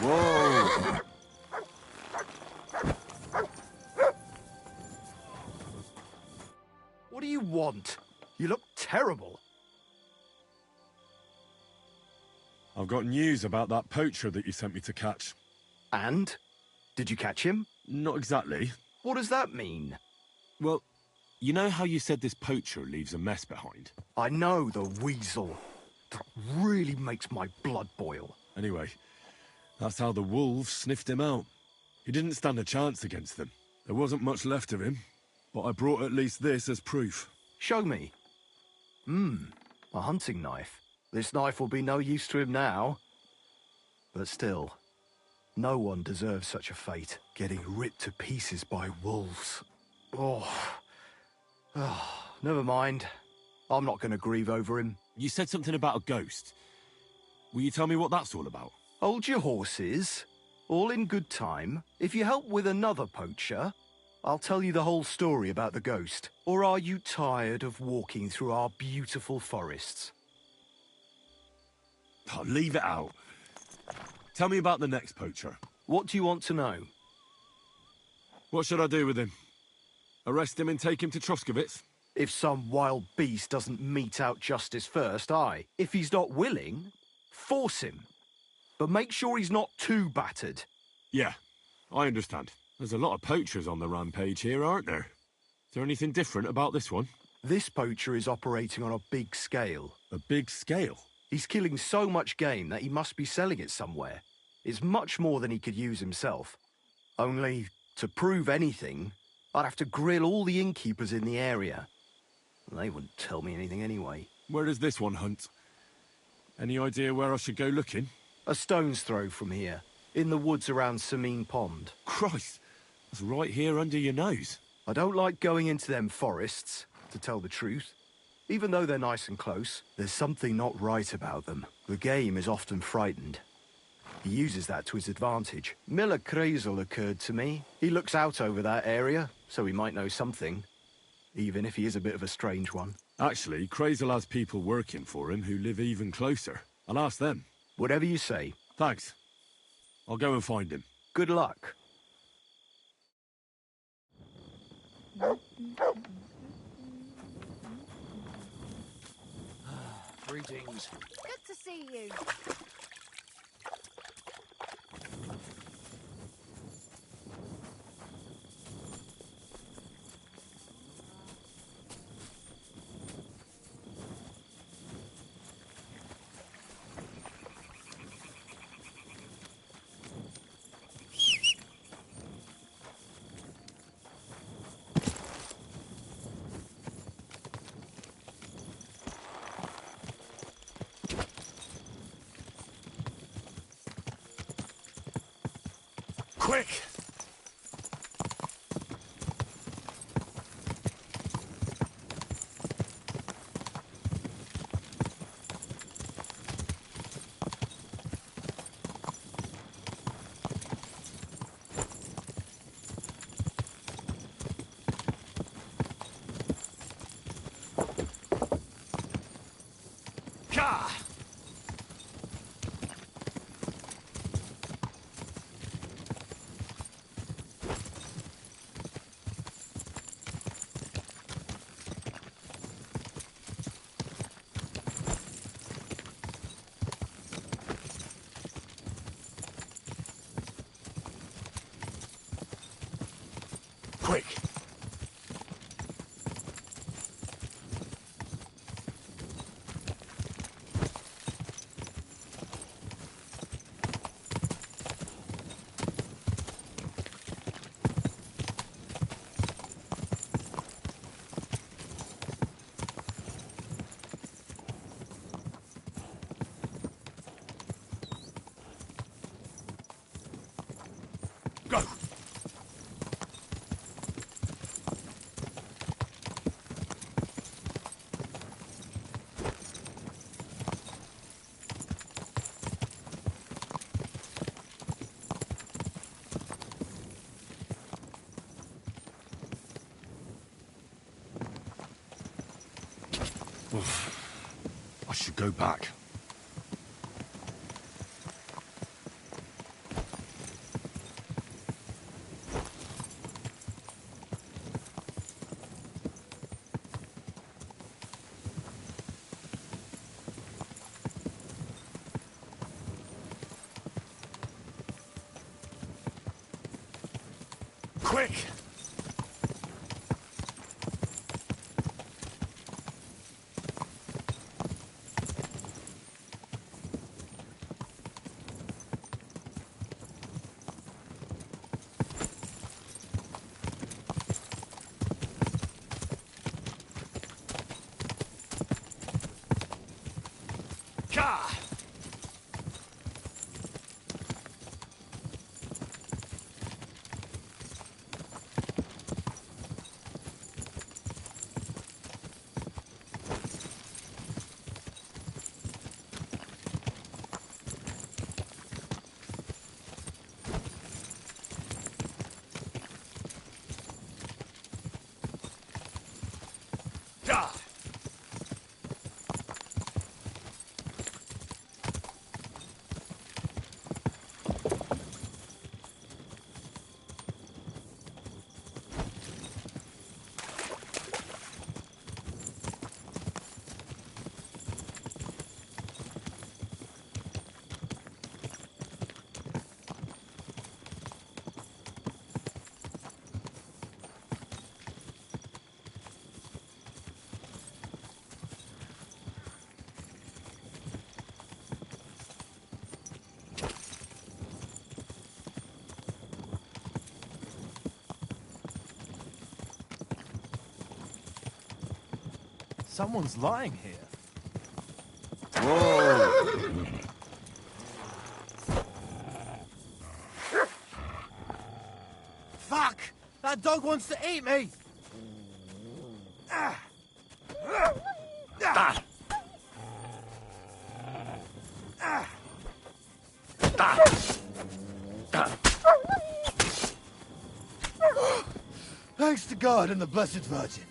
Whoa! What do you want? You look terrible. I've got news about that poacher that you sent me to catch. And? Did you catch him? Not exactly. What does that mean? Well, you know how you said this poacher leaves a mess behind? I know, the weasel. That really makes my blood boil. Anyway, that's how the wolves sniffed him out. He didn't stand a chance against them. There wasn't much left of him, but I brought at least this as proof. Show me. A hunting knife. This knife will be no use to him now. But still, no one deserves such a fate, getting ripped to pieces by wolves. Oh, never mind. I'm not going to grieve over him. You said something about a ghost. Will you tell me what that's all about? Hold your horses. All in good time. If you help with another poacher, I'll tell you the whole story about the ghost. Or are you tired of walking through our beautiful forests? Oh, leave it out. Tell me about the next poacher. What do you want to know? What should I do with him? Arrest him and take him to Troskovitz? If some wild beast doesn't mete out justice first, aye. If he's not willing, force him. But make sure he's not too battered. Yeah, I understand. There's a lot of poachers on the rampage here, aren't there? Is there anything different about this one? This poacher is operating on a big scale. A big scale? He's killing so much game that he must be selling it somewhere. It's much more than he could use himself. Only, to prove anything, I'd have to grill all the innkeepers in the area. They wouldn't tell me anything anyway. Where does this one hunt? Any idea where I should go looking? A stone's throw from here, in the woods around Samine Pond. Christ, that's right here under your nose. I don't like going into them forests, to tell the truth. Even though they're nice and close, there's something not right about them. The game is often frightened. He uses that to his advantage. Miller Kreisel occurred to me. He looks out over that area, so he might know something. Even if he is a bit of a strange one. Actually, Kreisel has people working for him who live even closer. I'll ask them. Whatever you say. Thanks. I'll go and find him. Good luck. Greetings. Good to see you. Quick! Gah! Quick! Go! I should go back. quick! Someone's lying here. Whoa! Fuck! That dog wants to eat me! Thanks to God and the Blessed Virgin.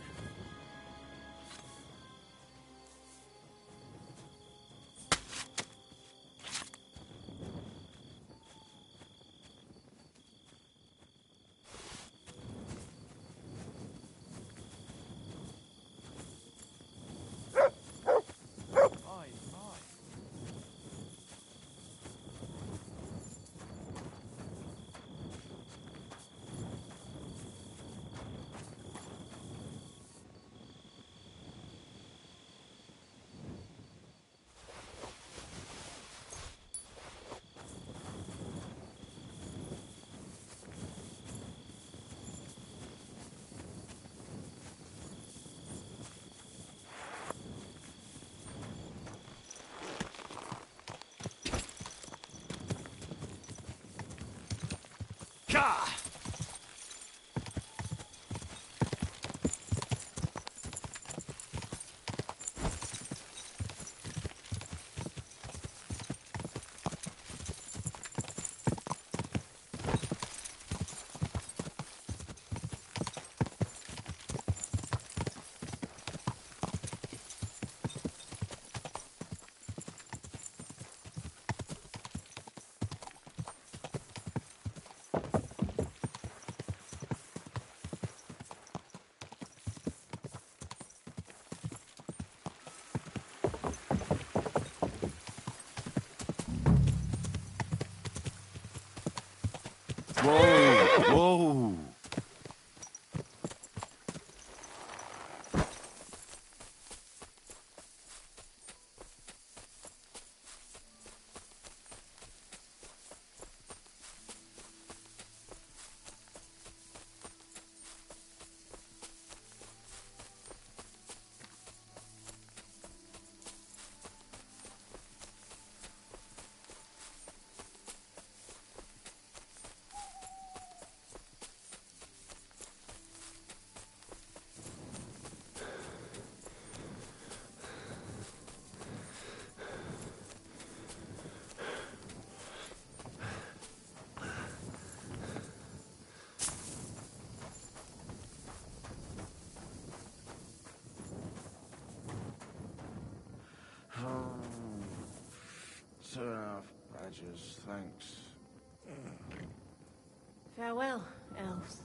Whoa! Whoa! Badgers, thanks. Farewell, elves.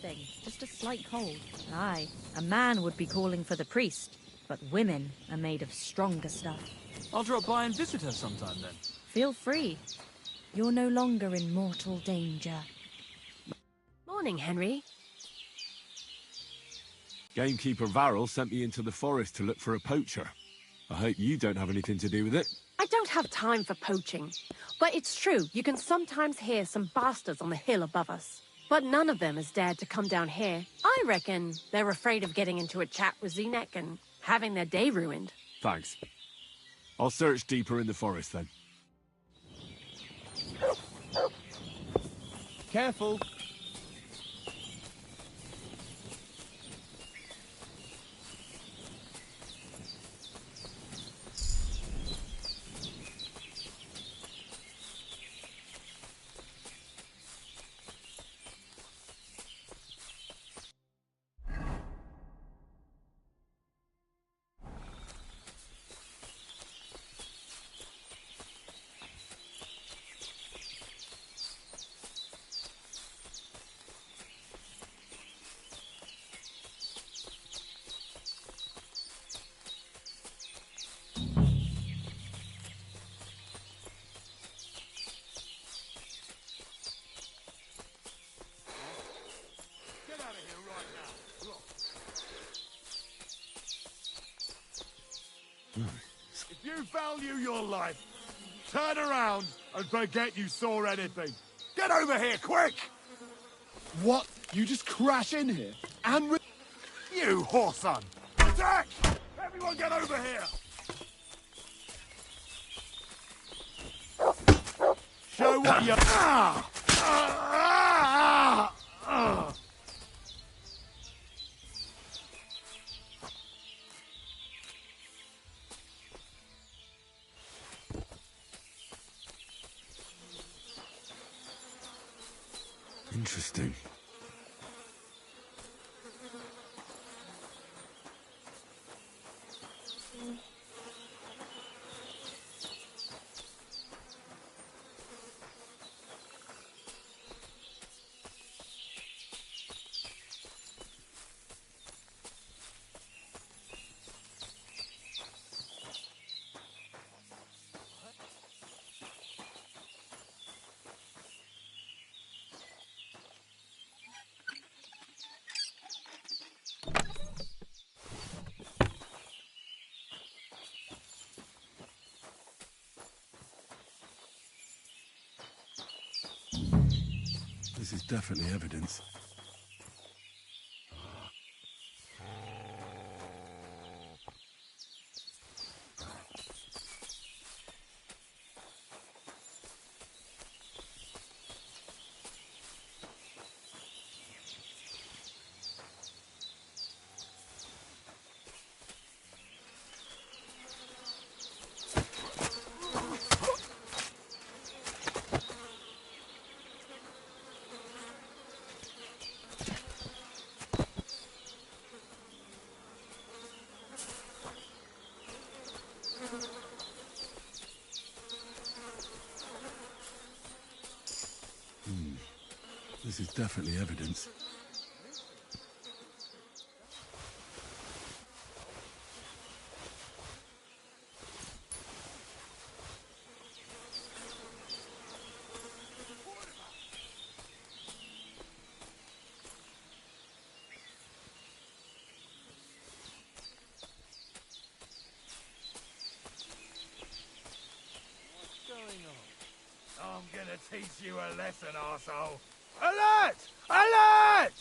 nothing, just a slight cold. Aye, a man would be calling for the priest, but women are made of stronger stuff. I'll drop by and visit her sometime then. Feel free. You're no longer in mortal danger. Morning, Henry. Gamekeeper Varrel sent me into the forest to look for a poacher. I hope you don't have anything to do with it. I don't have time for poaching. But it's true, you can sometimes hear some bastards on the hill above us. But none of them has dared to come down here. I reckon they're afraid of getting into a chat with Zenek and having their day ruined. Thanks. I'll search deeper in the forest then. Careful. If you value your life, turn around and forget you saw anything. Get over here, quick! What? You just crash in here? And You whoreson! Attack! Everyone get over here! Show what you... Interesting. This is definitely evidence. This is definitely evidence. I'm gonna teach you a lesson, arsehole. Alert! Alert!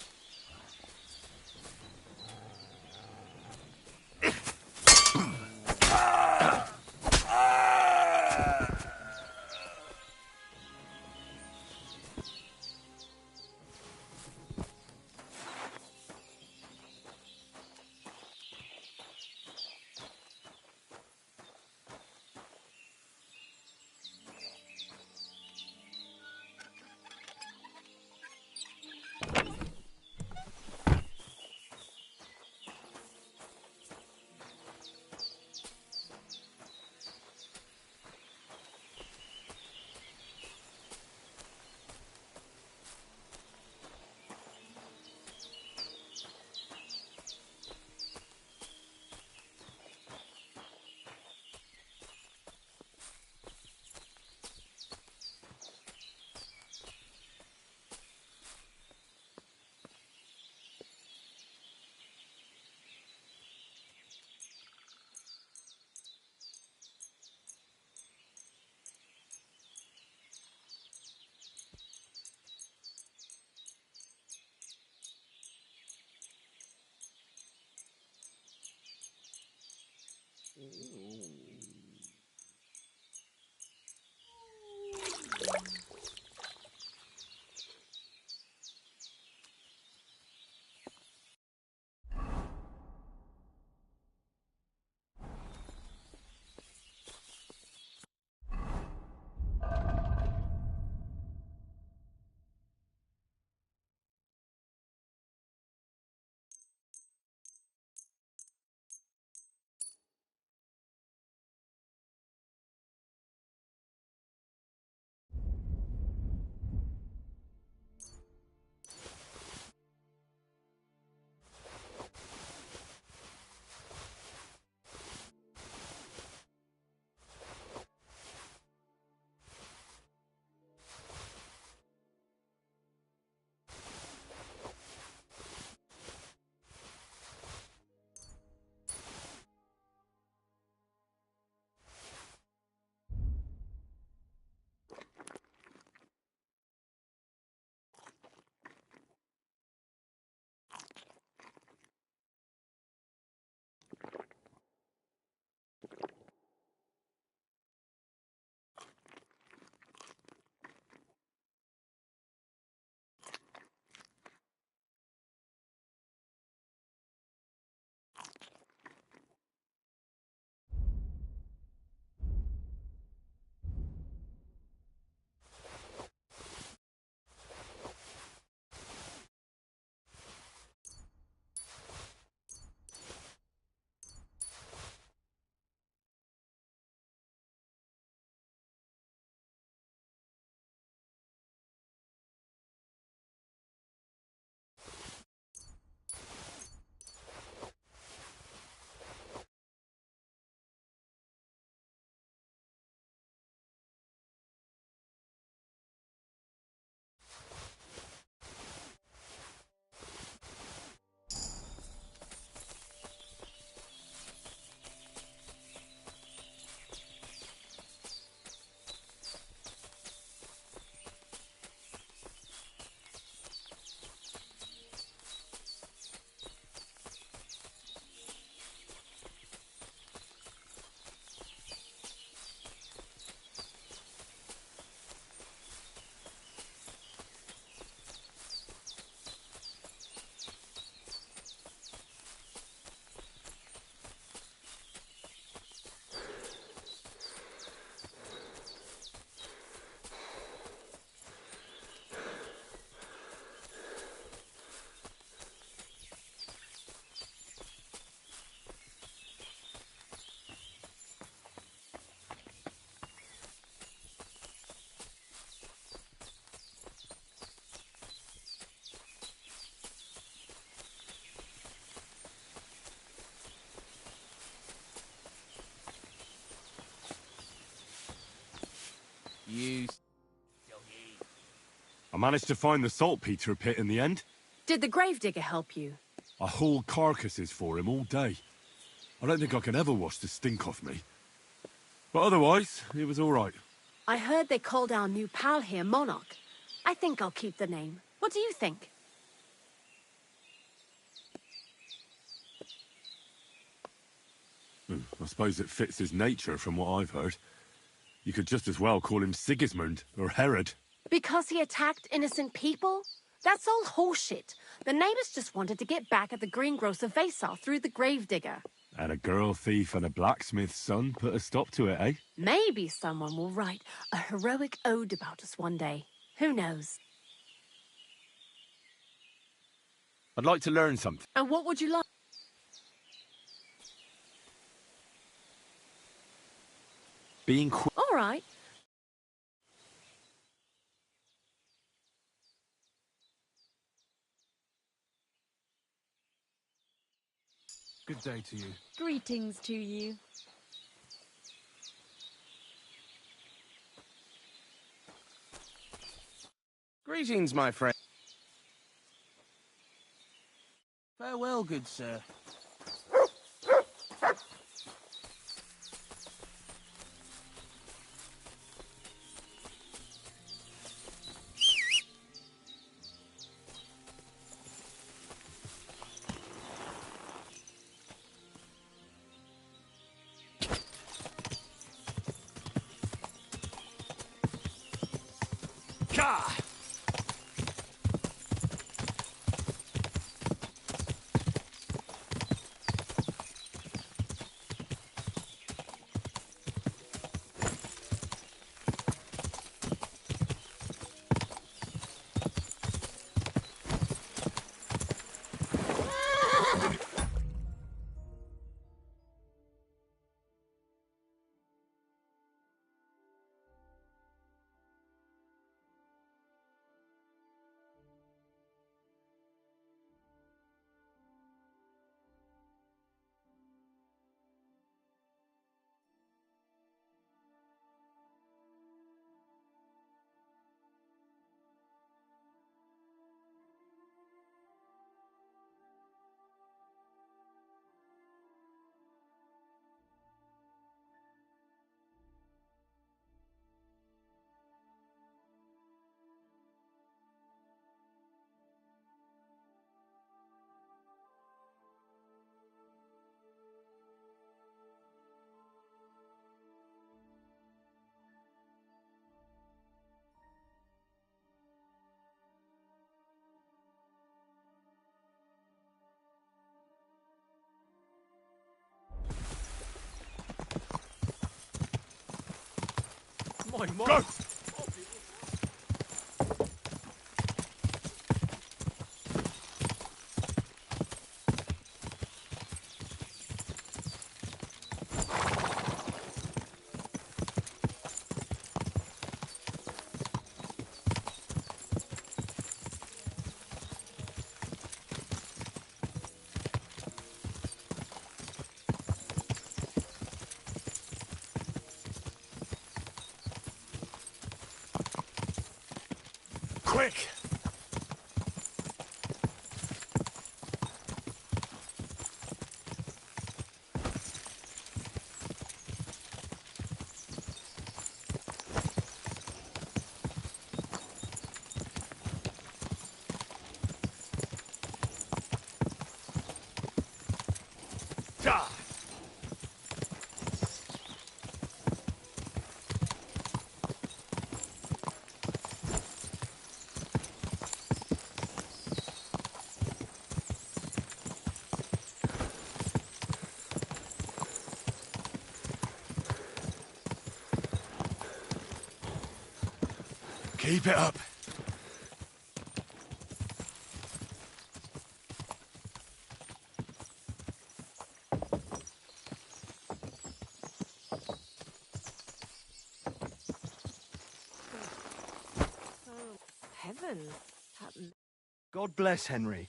I managed to find the saltpeter pit in the end. Did the gravedigger help you? I hauled carcasses for him all day. I don't think I can ever wash the stink off me. But otherwise, it was all right. I heard they called our new pal here Monarch. I think I'll keep the name. What do you think? I suppose it fits his nature from what I've heard. You could just as well call him Sigismund or Herod. Because he attacked innocent people? That's all horseshit. The neighbors just wanted to get back at the greengrocer Vasar through the gravedigger. And a girl thief and a blacksmith's son put a stop to it, eh? Maybe someone will write a heroic ode about us one day. Who knows? I'd like to learn something. And what would you like? Being All right. Good day to you. Greetings to you. Greetings, my friend. Farewell, good sir. Go! Quick! Keep it up. Heaven. God bless Henry.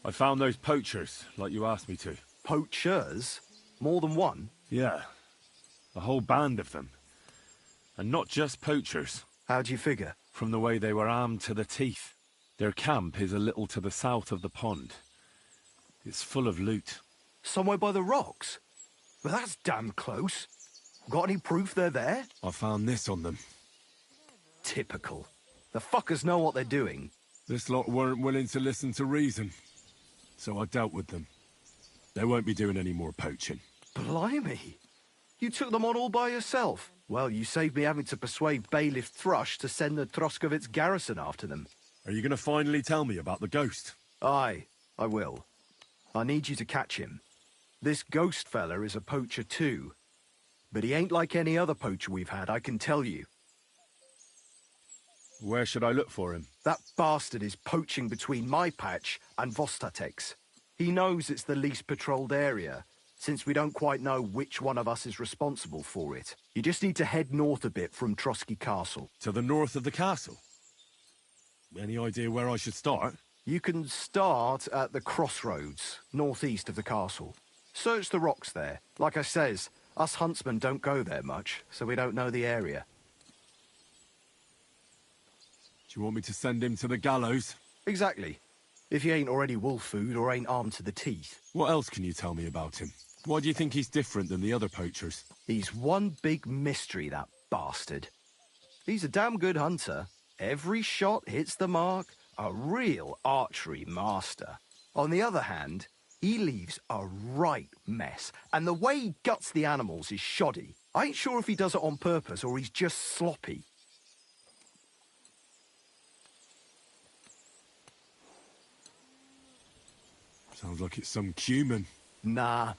I found those poachers, like you asked me to. Poachers? More than one? Yeah. A whole band of them. And not just poachers. How do you figure? From the way they were armed to the teeth. Their camp is a little to the south of the pond. It's full of loot. Somewhere by the rocks? Well, that's damn close. Got any proof they're there? I found this on them. Typical. The fuckers know what they're doing. This lot weren't willing to listen to reason. So I dealt with them. They won't be doing any more poaching. Blimey. You took them on all by yourself. Well, you saved me having to persuade Bailiff Thrush to send the Troskovitz garrison after them. Are you going to finally tell me about the ghost? Aye, I will. I need you to catch him. This ghost fella is a poacher too. But he ain't like any other poacher we've had, I can tell you. Where should I look for him? That bastard is poaching between my patch and Vostatek's. He knows it's the least patrolled area, since we don't quite know which one of us is responsible for it. You just need to head north a bit from Trotsky Castle. To the north of the castle? Any idea where I should start? You can start at the crossroads, northeast of the castle. Search the rocks there. Like I says, us huntsmen don't go there much, so we don't know the area. Do you want me to send him to the gallows? Exactly. If he ain't already wolf food or ain't armed to the teeth. What else can you tell me about him? Why do you think he's different than the other poachers? He's one big mystery, that bastard. He's a damn good hunter. Every shot hits the mark. A real archery master. On the other hand, He leaves a right mess, and the way he guts the animals is shoddy. I ain't sure if he does it on purpose or he's just sloppy. Sounds like it's some cumin. Nah.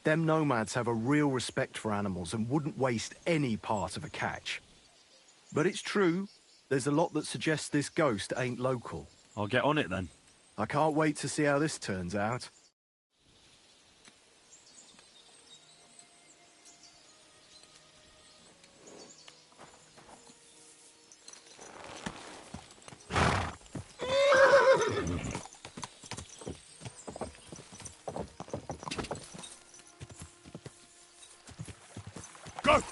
Them nomads have a real respect for animals and wouldn't waste any part of a catch. But it's true, there's a lot that suggests this ghost ain't local. I'll get on it then. I can't wait to see how this turns out. Go!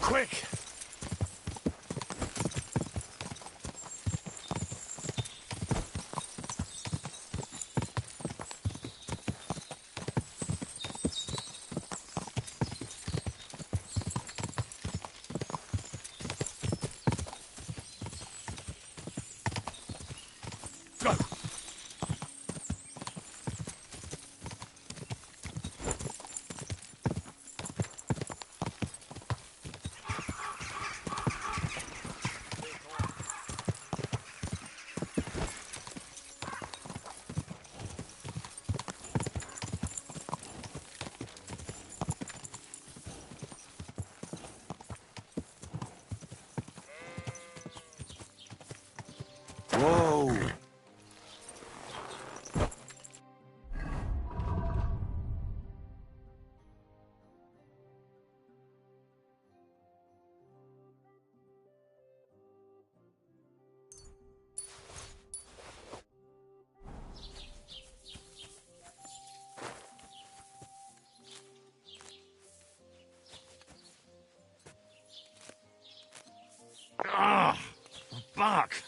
Quick! Go! Whoa! Ah! Back!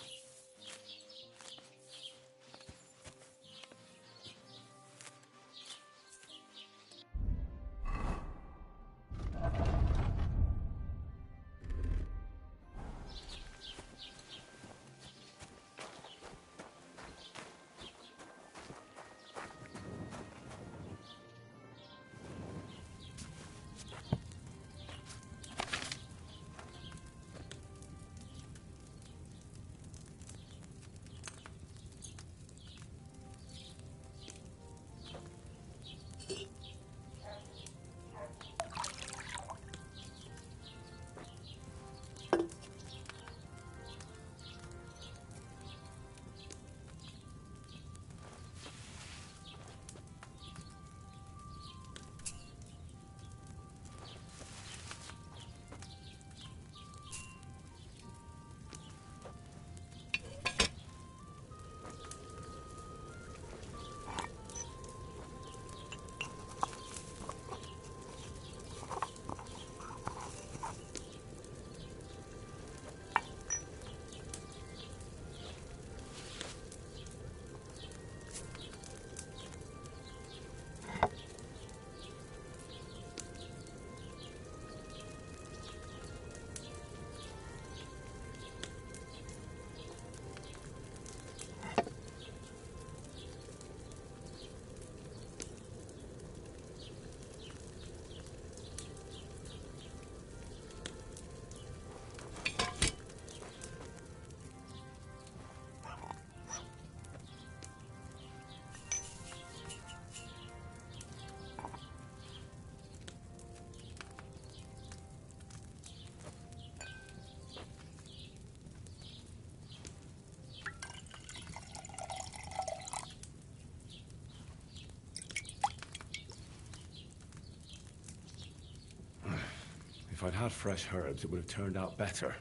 If I'd had fresh herbs, it would have turned out better.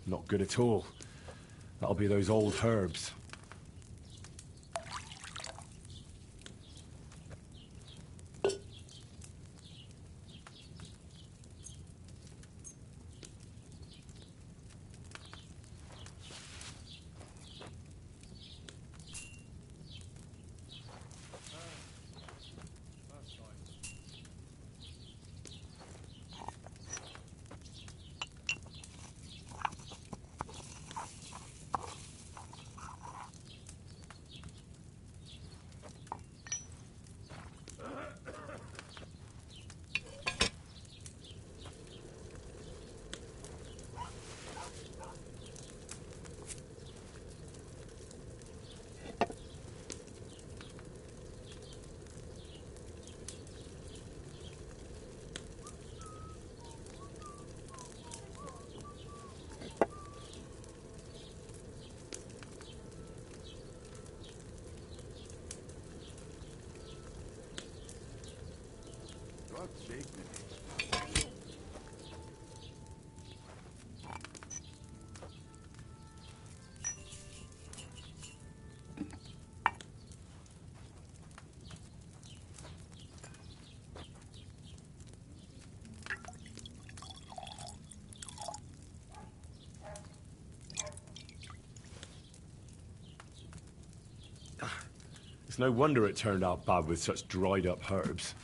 Not good at all. That'll be those old herbs. It's no wonder it turned out bad with such dried up herbs.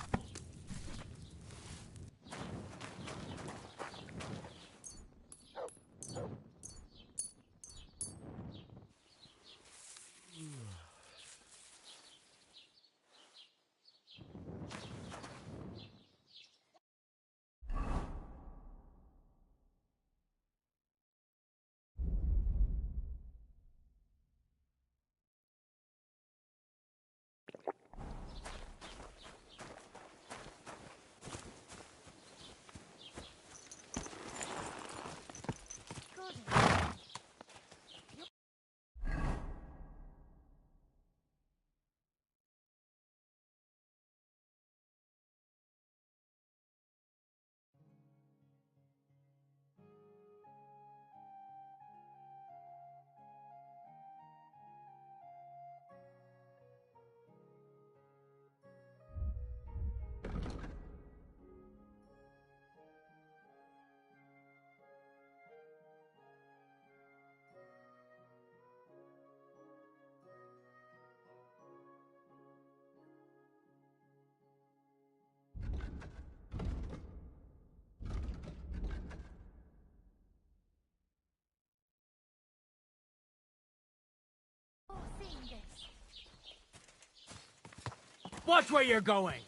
Watch where you're going!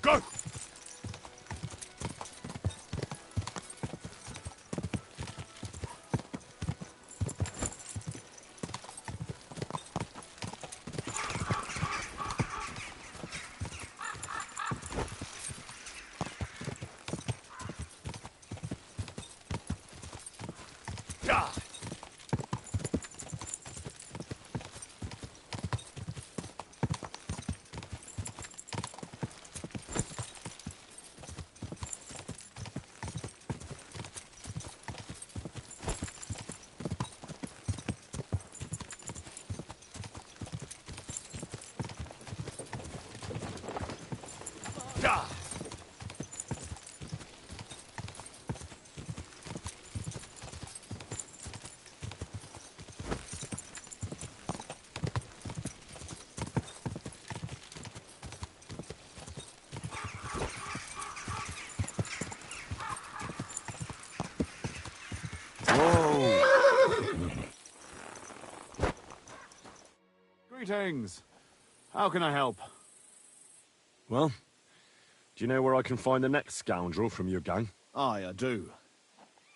Go! Greetings. How can I help? Well, do you know where I can find the next scoundrel from your gang? Aye, I do.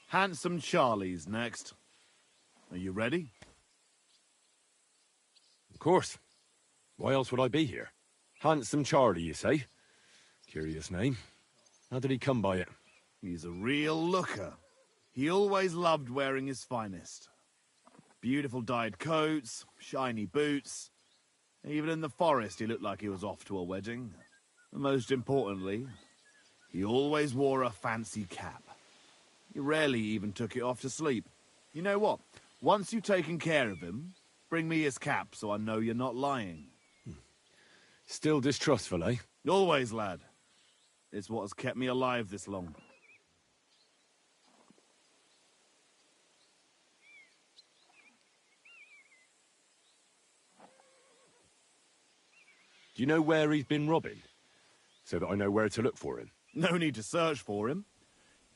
Handsome Charlie's next. Are you ready? Of course. Why else would I be here? Handsome Charlie, you say? Curious name. How did he come by it? He's a real looker. He always loved wearing his finest. Beautiful dyed coats, shiny boots. Even in the forest, he looked like he was off to a wedding. And most importantly, he always wore a fancy cap. He rarely even took it off to sleep. You know what? Once you've taken care of him, bring me his cap so I know you're not lying. Still distrustful, eh? Always, lad. It's what has kept me alive this long. Do you know where he's been robbing? So that I know where to look for him. No need to search for him.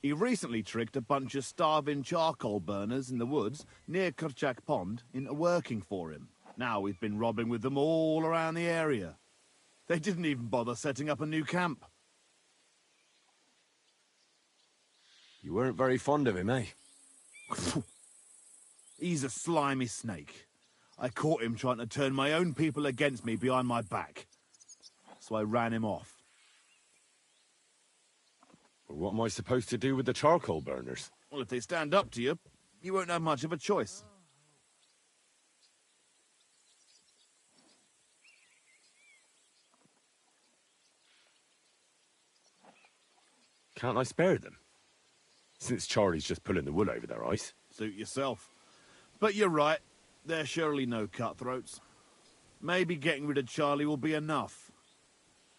He recently tricked a bunch of starving charcoal burners in the woods near Kurchak Pond into working for him. Now he's been robbing with them all around the area. They didn't even bother setting up a new camp. You weren't very fond of him, eh? He's a slimy snake. I caught him trying to turn my own people against me behind my back. So I ran him off. Well, what am I supposed to do with the charcoal burners? Well, if they stand up to you, you won't have much of a choice. Can't I spare them? Since Charlie's just pulling the wool over their eyes. Suit yourself. But you're right. There's surely no cutthroats. Maybe getting rid of Charlie will be enough.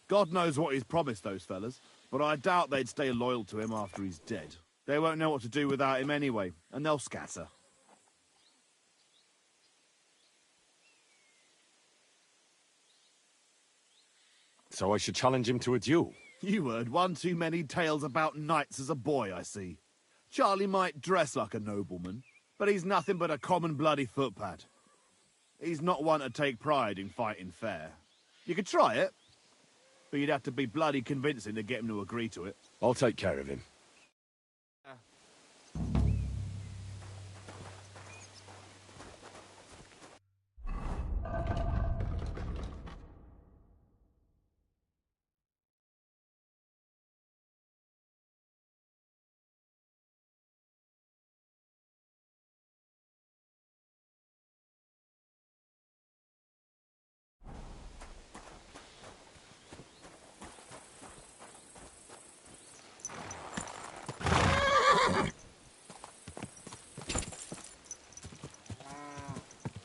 God knows what he's promised those fellas, but I doubt they'd stay loyal to him after he's dead. They won't know what to do without him anyway, and they'll scatter. So I should challenge him to a duel? You heard one too many tales about knights as a boy, I see. Charlie might dress like a nobleman, but he's nothing but a common bloody footpad. He's not one to take pride in fighting fair. You could try it, but you'd have to be bloody convincing to get him to agree to it. I'll take care of him.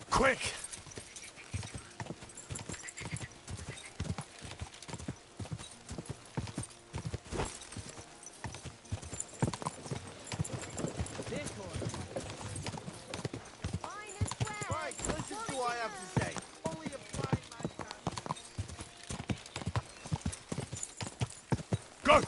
Quick! Go!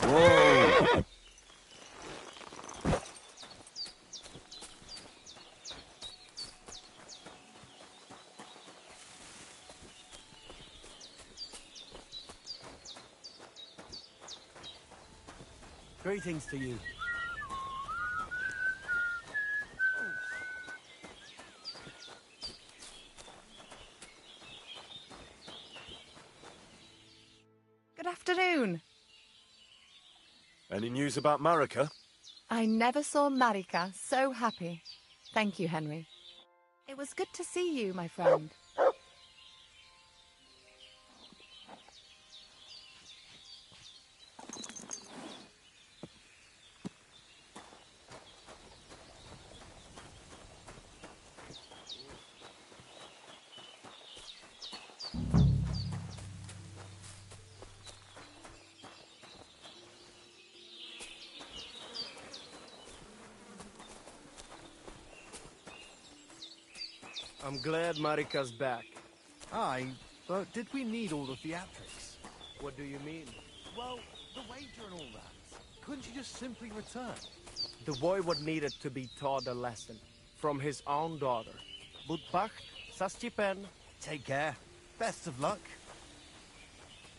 Whoa! Greetings to you. Good afternoon. Any news about Marika? I never saw Marika so happy. Thank you, Henry. It was good to see you, my friend. I'm glad Marika's back. Aye, but did we need all the theatrics? What do you mean? Well, the wager and all that. Couldn't you just simply return? The voivod needed to be taught a lesson from his own daughter. Budbach, Sastipen. Take care. Best of luck.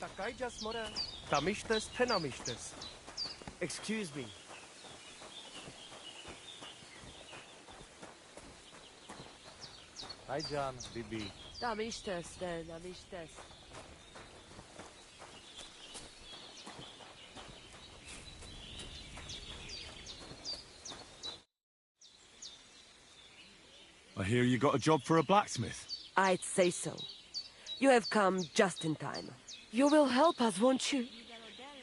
Takayjas mora. Tamishtes tenamishtes. Excuse me. Hi, John, Bibi. Namistes, namistes. I hear you got a job for a blacksmith. I'd say so. You have come just in time. You will help us, won't you?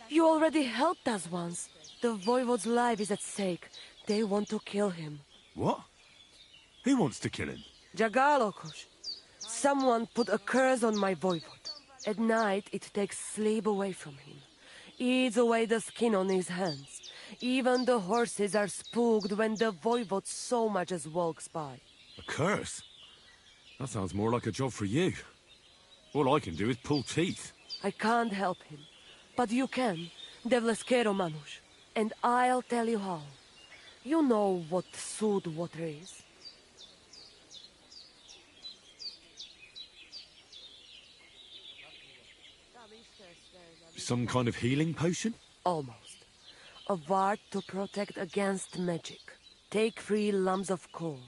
You already helped us once. The voivode's life is at stake. They want to kill him. What? Who wants to kill him? Jagalokos. Someone put a curse on my voivode. At night, it takes sleep away from him. Eats away the skin on his hands. Even the horses are spooked when the voivode so much as walks by. A curse? That sounds more like a job for you. All I can do is pull teeth. I can't help him. But you can, Devleskero Manush. And I'll tell you how. You know what sooth water is? Some kind of healing potion? Almost. A ward to protect against magic. Take 3 lumps of coal,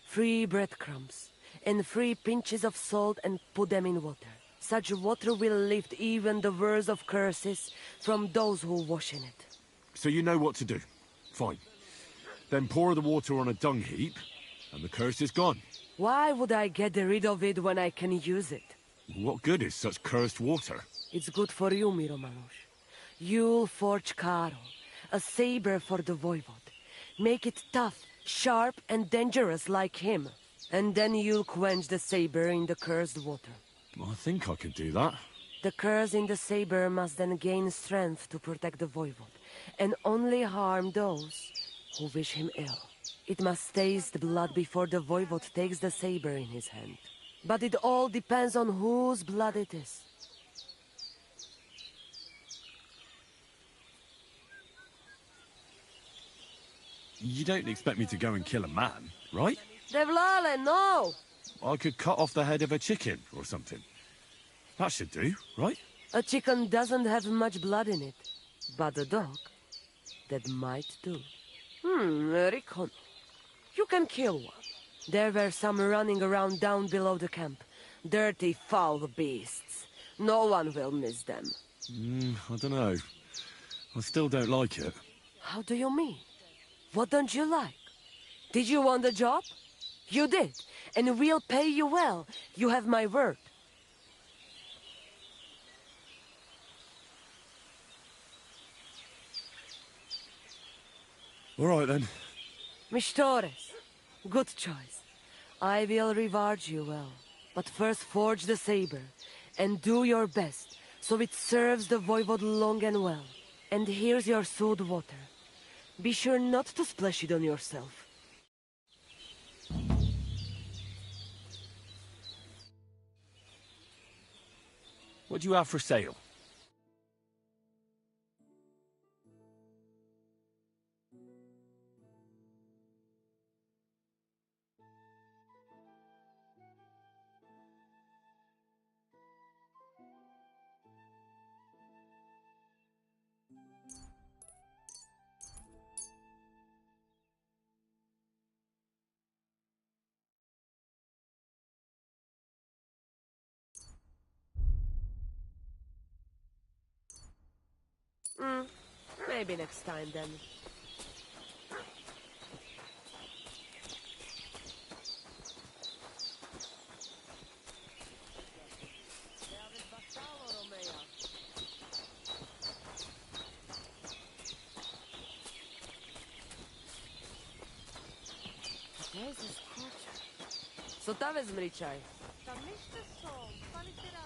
3 breadcrumbs, and 3 pinches of salt and put them in water. Such water will lift even the worst of curses from those who wash in it. So you know what to do. Fine. Then pour the water on a dung heap, and the curse is gone. Why would I get rid of it when I can use it? What good is such cursed water? It's good for you, Miromanush. You'll forge Karo, a saber for the voivode. Make it tough, sharp, and dangerous like him. And then you'll quench the saber in the cursed water. I think I could do that. The curse in the saber must then gain strength to protect the voivode, and only harm those who wish him ill. It must taste blood before the voivode takes the saber in his hand. But it all depends on whose blood it is. You don't expect me to go and kill a man, right? Devlale, no! I could cut off the head of a chicken or something. That should do, right? A chicken doesn't have much blood in it. But a dog, that might do. Recon. You can kill one. There were some running around down below the camp. Dirty, foul beasts. No one will miss them. I don't know. I still don't like it. How do you mean? What don't you like? Did you want the job? You did, and we'll pay you well. You have my word. All right, then. Mistores, good choice. I will reward you well. But first forge the saber, and do your best, so it serves the voivode long and well. And here's your sooth water. Be sure not to splash it on yourself. What do you have for sale? Maybe next time then. Co ta vezmričaj? Tam niște sol, palitera.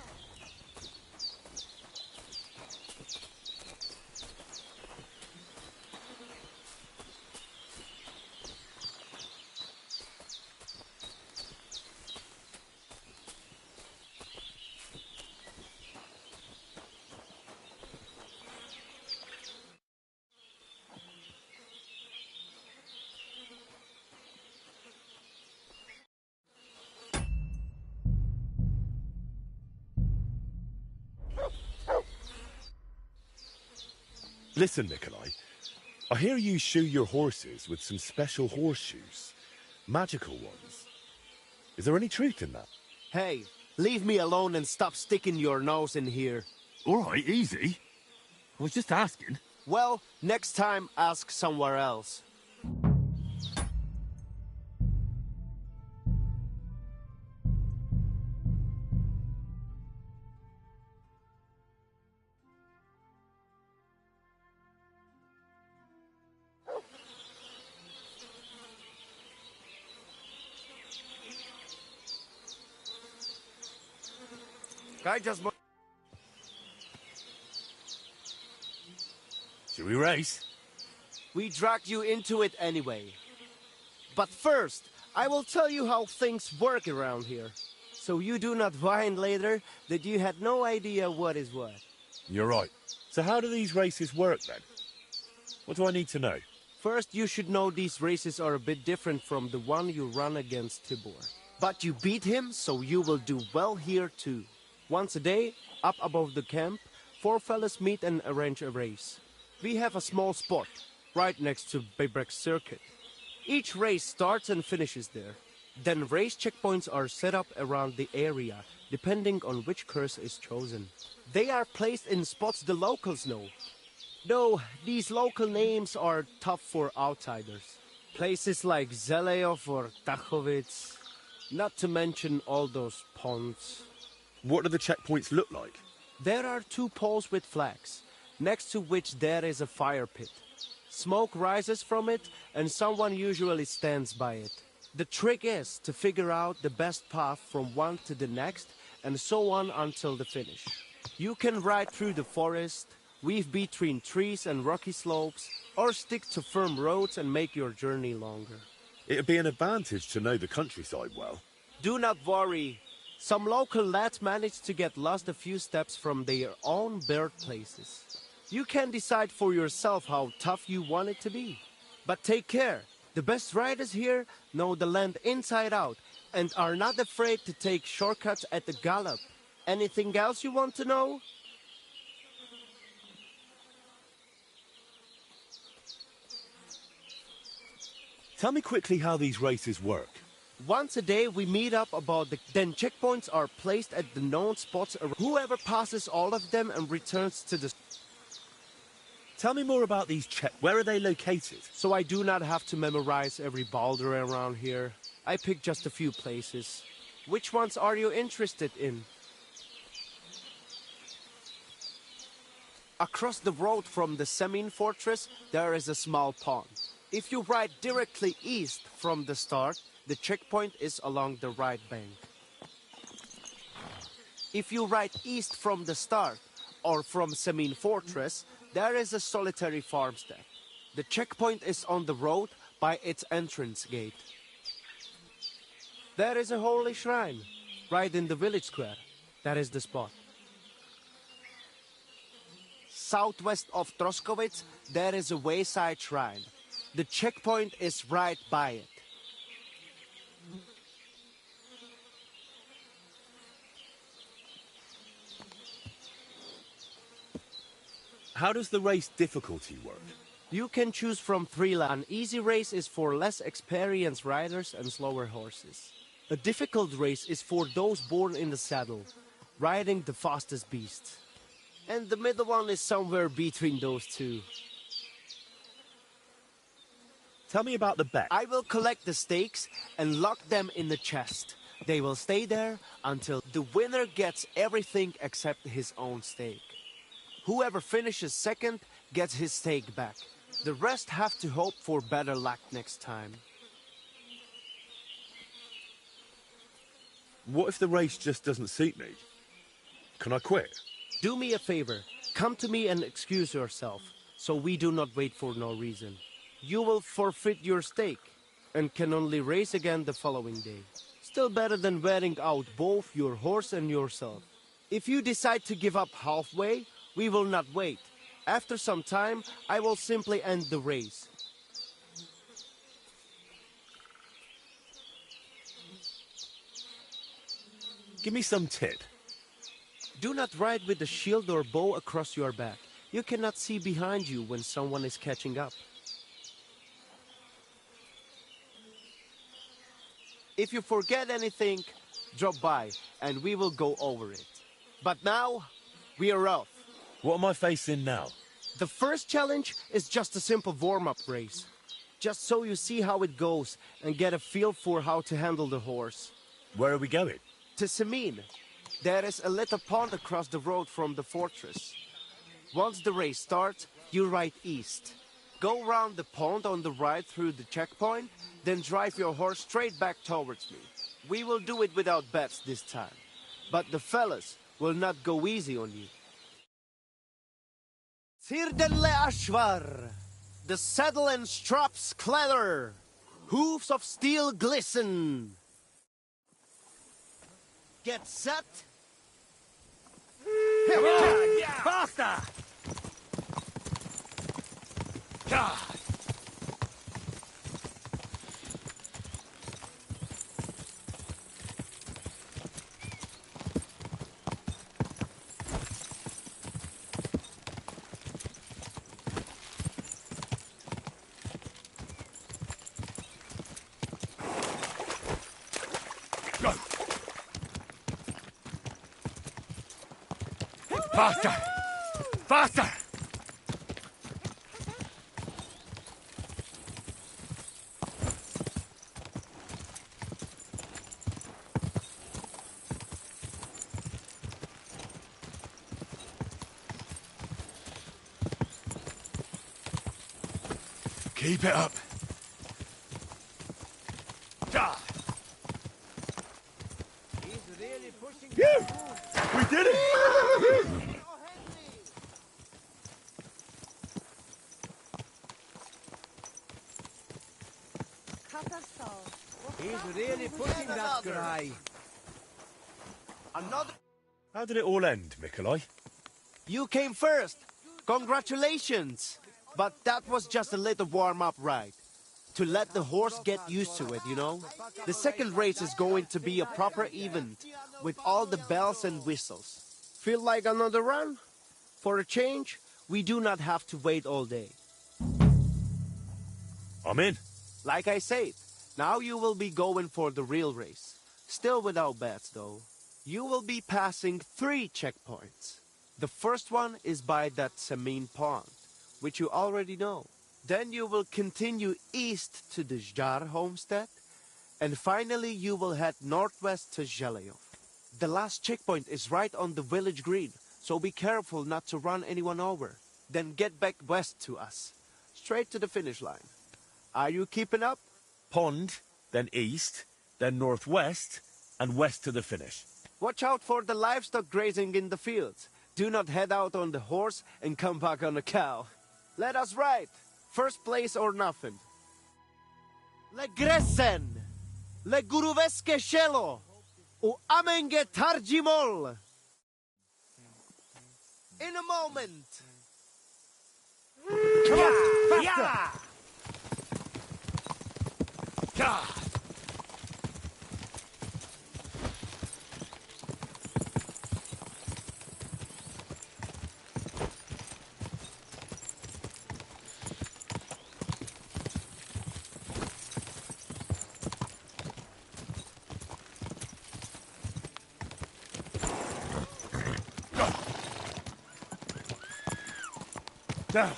Listen, Nikolai. I hear you shoe your horses with some special horseshoes. Magical ones. Is there any truth in that? Hey, leave me alone and stop sticking your nose in here. All right, easy. I was just asking. Well, next time, ask somewhere else. Should we race? We dragged you into it anyway. But first, I will tell you how things work around here. So you do not whine later that you had no idea what is what. You're right. So how do these races work then? What do I need to know? First, you should know these races are a bit different from the one you run against Tibor. But you beat him, so you will do well here too. Once a day, up above the camp, 4 fellas meet and arrange a race. We have a small spot, right next to Beybrek's circuit. Each race starts and finishes there. Then race checkpoints are set up around the area, depending on which curse is chosen. They are placed in spots the locals know. Though these local names are tough for outsiders. Places like Zeleov or Tachovitz, not to mention all those ponds. What do the checkpoints look like? There are 2 poles with flags, next to which there is a fire pit. Smoke rises from it, and someone usually stands by it. The trick is to figure out the best path from one to the next, and so on until the finish. You can ride through the forest, weave between trees and rocky slopes, or stick to firm roads and make your journey longer. It'd be an advantage to know the countryside well. Do not worry. Some local lads managed to get lost a few steps from their own birthplaces. You can decide for yourself how tough you want it to be. But take care. The best riders here know the land inside out and are not afraid to take shortcuts at the gallop. Anything else you want to know? Tell me quickly how these races work. Once a day we meet up then checkpoints are placed at the known spots. Whoever passes all of them and returns to the... Tell me more about these where are they located? So I do not have to memorize every boulder around here. I picked just a few places. Which ones are you interested in? Across the road from the Semin fortress, there is a small pond. If you ride directly east from the start, the checkpoint is along the right bank. If you ride east from the start, or from Semin fortress, there is a solitary farmstead. The checkpoint is on the road by its entrance gate. There is a holy shrine, right in the village square. That is the spot. Southwest of Troskovitz, there is a wayside shrine. The checkpoint is right by it. How does the race difficulty work? You can choose from 3 levels. An easy race is for less experienced riders and slower horses. A difficult race is for those born in the saddle, riding the fastest beasts. And the middle one is somewhere between those two. Tell me about the bet. I will collect the stakes and lock them in the chest. They will stay there until the winner gets everything except his own stake. Whoever finishes second gets his stake back. The rest have to hope for better luck next time. What if the race just doesn't suit me? Can I quit? Do me a favor. Come to me and excuse yourself, so we do not wait for no reason. You will forfeit your stake and can only race again the following day. Still better than wearing out both your horse and yourself. If you decide to give up halfway, we will not wait. After some time, I will simply end the race. Give me some tip. Do not ride with a shield or bow across your back. You cannot see behind you when someone is catching up. If you forget anything, drop by and we will go over it. But now, we are off. What am I facing now? The first challenge is just a simple warm-up race. Just so you see how it goes and get a feel for how to handle the horse. Where are we going? To Semin. There is a little pond across the road from the fortress. Once the race starts, you ride east. Go round the pond on the right through the checkpoint, then drive your horse straight back towards me. We will do it without bets this time. But the fellas will not go easy on you. Sirdenle Ashvar. The saddle and straps clatter. Hoofs of steel glisten. Get set. Come on! Faster! God! Go! Faster! Faster! Keep it up. You! We did it! He's really pushing that guy. Another. How did it all end, Mikolai? You came first. Congratulations. But that was just a little warm-up ride. To let the horse get used to it, you know? The second race is going to be a proper event, with all the bells and whistles. Feel like another run? For a change, we do not have to wait all day. I'm in. Like I said, now you will be going for the real race. Still without bets, though. You will be passing 3 checkpoints. The first one is by that Semin pond, which you already know. Then you will continue east to the Zhar homestead, and finally you will head northwest to Zheleyov. The last checkpoint is right on the village green, so be careful not to run anyone over. Then get back west to us, straight to the finish line. Are you keeping up? Pond, then east, then northwest, and west to the finish. Watch out for the livestock grazing in the fields. Do not head out on the horse and come back on a cow. Let us ride. First place or nothing. Le Gresen, Le Guruveske Shelo, U Amenge Tarjimol. In a moment. Yeah! God! Now,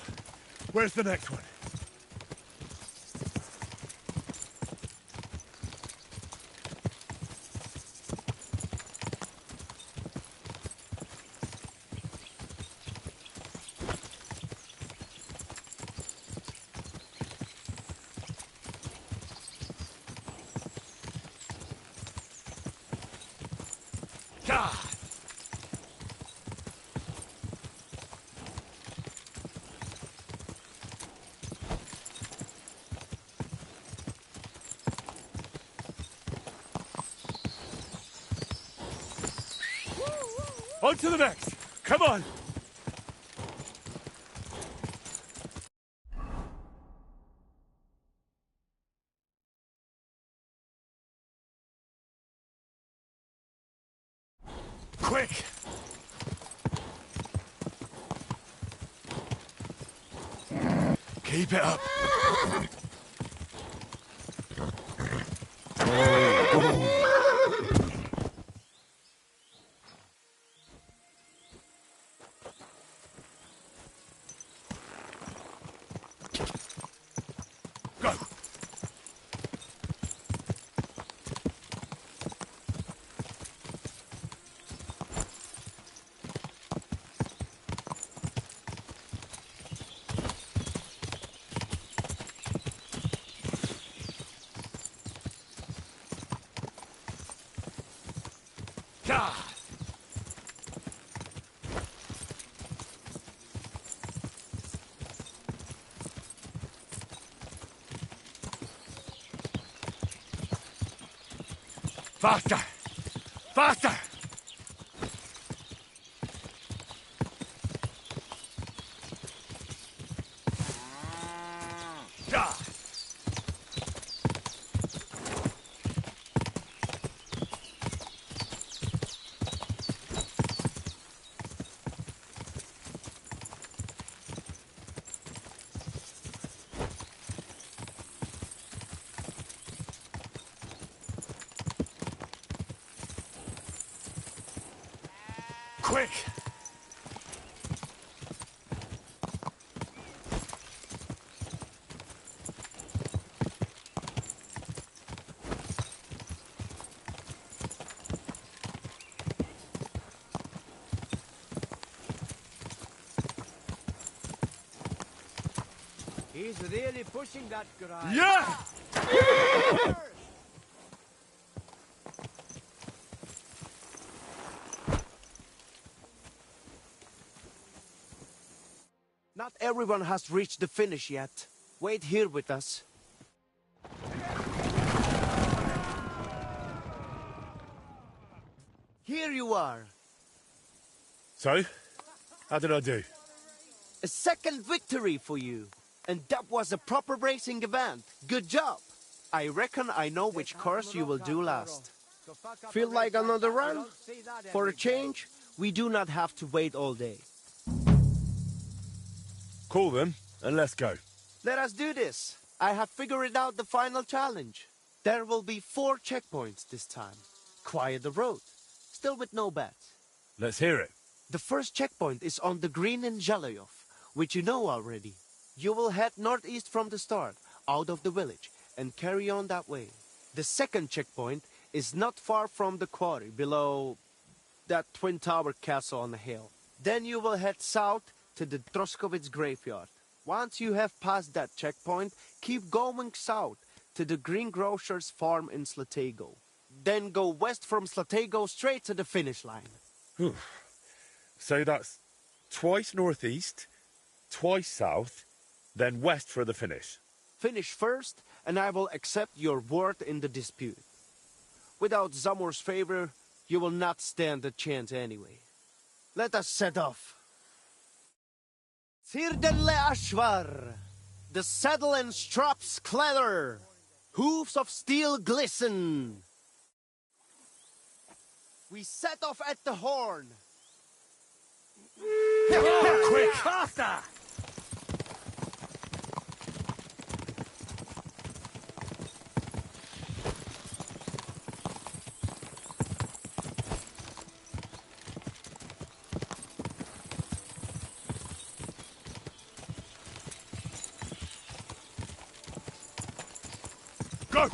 where's the next one? On to the next! Come on! Quick! Keep it up! Go! God! Faster! Faster! God! Quick! He's really pushing that guy. Yeah! Not everyone has reached the finish yet. Wait here with us. Here you are. So, how did I do? A second victory for you. And that was a proper racing event. Good job. I reckon I know which course you will do last. Feel like another run? For a change, we do not have to wait all day. Call them, and let's go. Let us do this. I have figured out the final challenge. There will be 4 checkpoints this time. Quiet the road. Still with no bets. Let's hear it. The first checkpoint is on the green in Zhalayov, which you know already. You will head northeast from the start, out of the village, and carry on that way. The second checkpoint is not far from the quarry, below that twin-tower castle on the hill. Then you will head south to the Droskovitz graveyard. Once you have passed that checkpoint, keep going south to the greengrocer's farm in Slatego. Then go west from Slatego straight to the finish line. So that's twice northeast, twice south, then west for the finish. Finish first, and I will accept your word in the dispute. Without Zamor's favor, you will not stand a chance anyway. Let us set off. Tirdenle Ashvar, the saddle and straps clatter, hoofs of steel glisten. We set off at the horn. Quick! Faster! Go!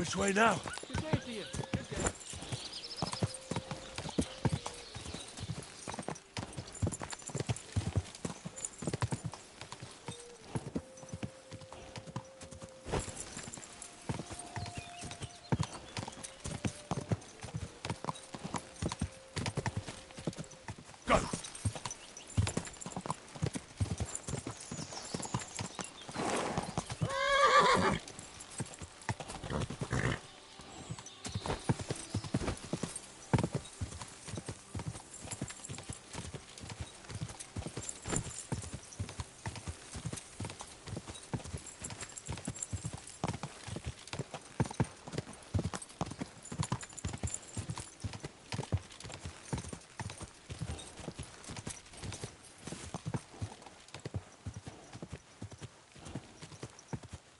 Which way now?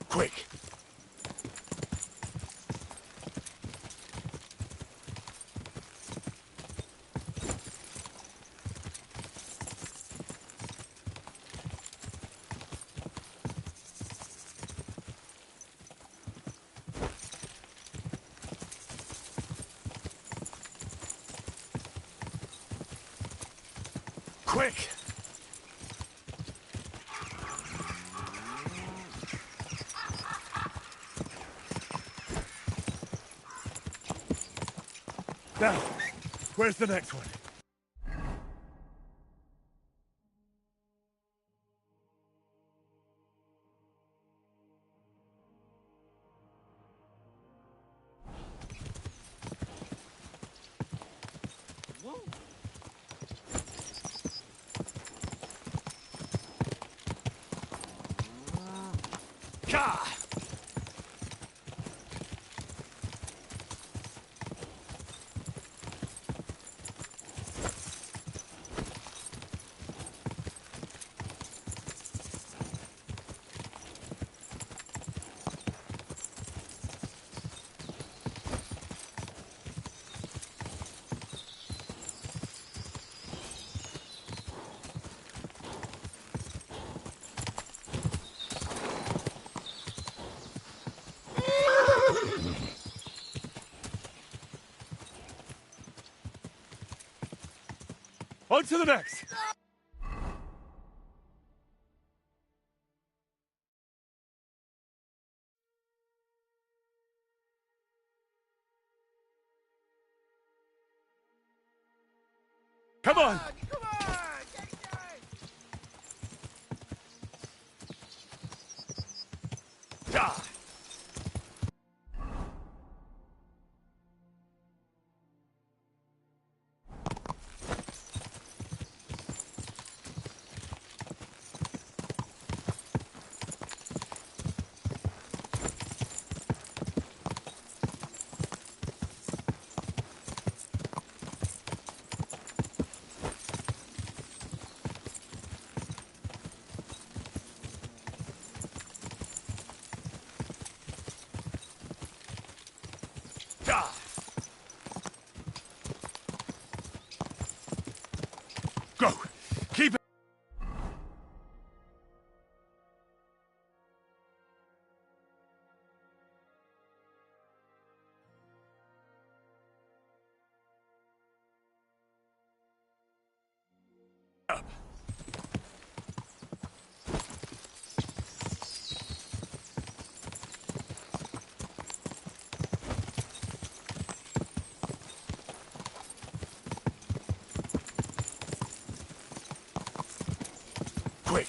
Quick! Quick! Now, where's the next one? Ka! On to the next! Come on! Die! Go! Keep it! Up. Quick!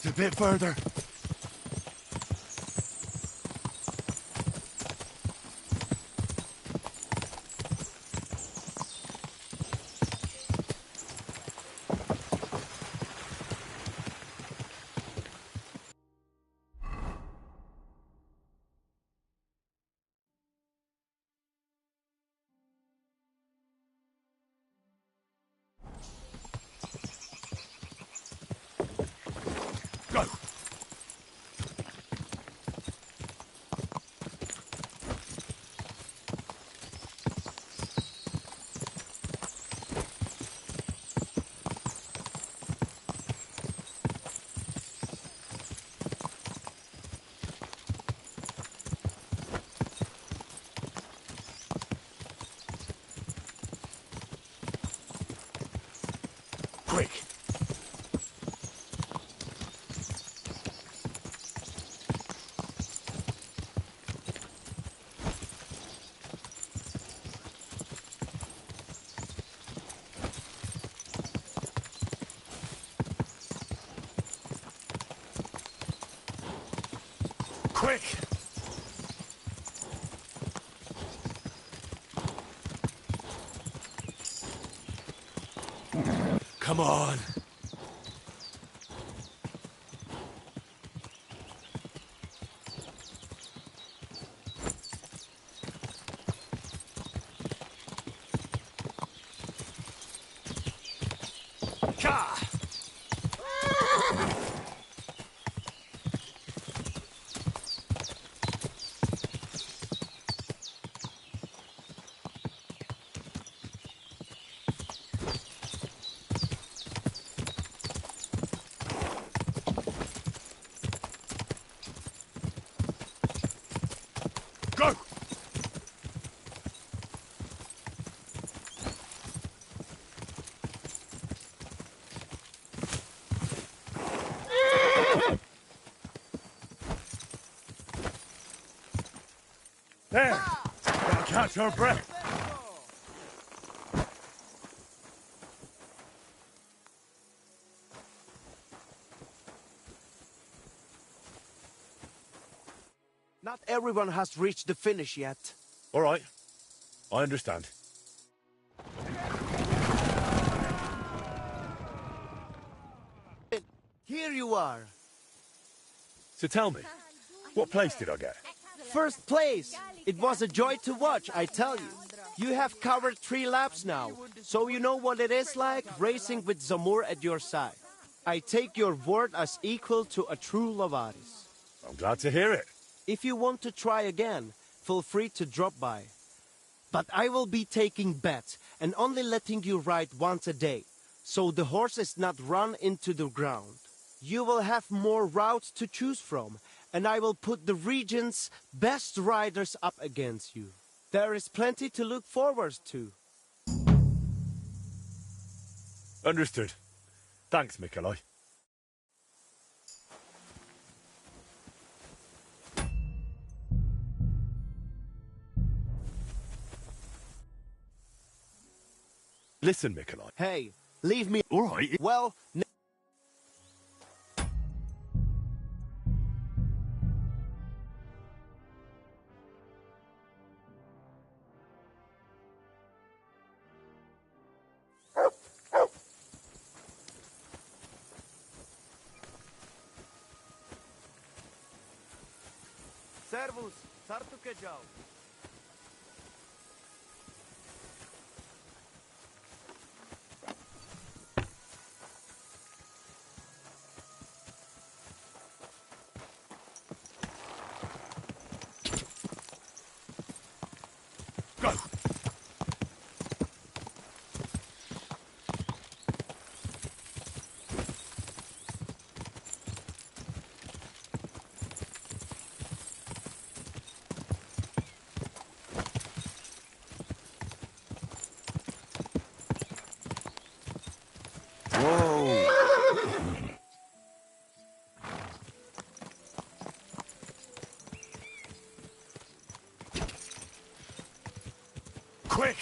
Just a bit further. Go! Quick! Quick! Come on! Ka! Go! There! Gotta catch our breath. Not everyone has reached the finish yet. All right. I understand. Here you are. So tell me, what place did I get? First place. It was a joy to watch, I tell you. You have covered 3 laps now, so you know what it is like racing with Zamur at your side. I take your word as equal to a true Lavaris. I'm glad to hear it. If you want to try again, feel free to drop by. But I will be taking bets and only letting you ride once a day, so the horse is not run into the ground. You will have more routes to choose from, and I will put the region's best riders up against you. There is plenty to look forward to. Understood. Thanks, Mikolai. Listen, Mikolai. Hey, leave me... All right. Well... Servus, sartu ke jao. Go! Whoa! Quick!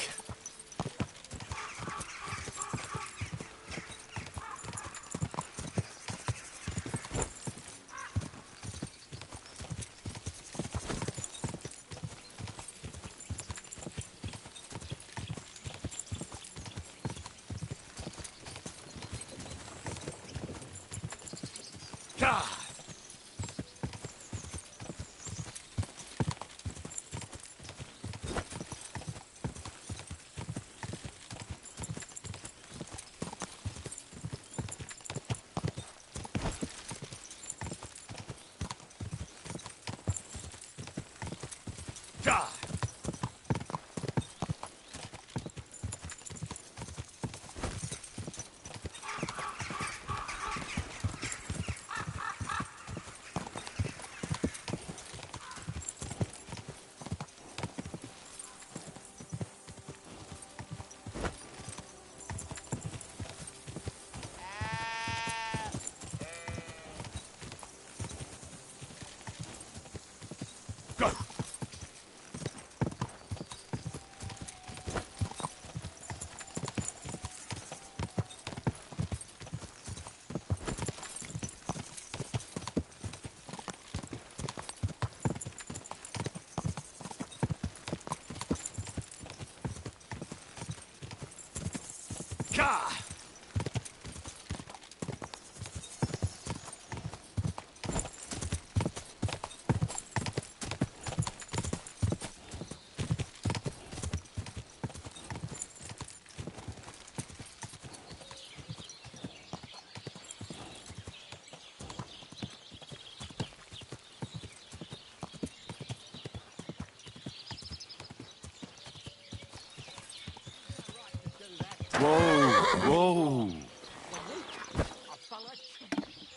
Whoa, whoa.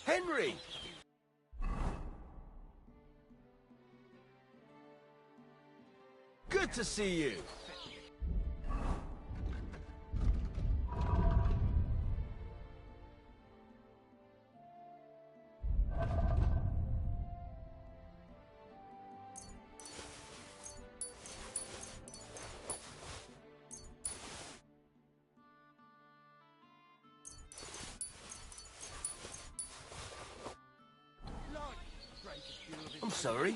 Henry! Good to see you. I'm sorry.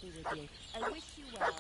be with you. I wish you well.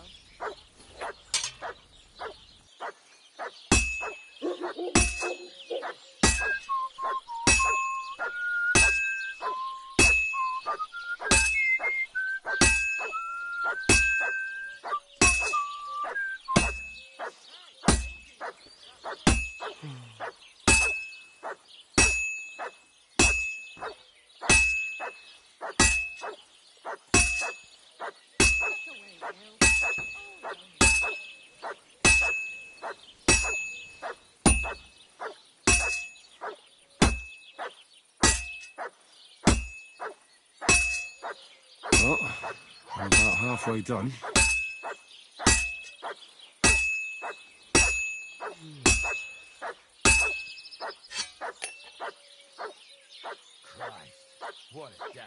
Well, I'm about halfway done. Christ, what a day.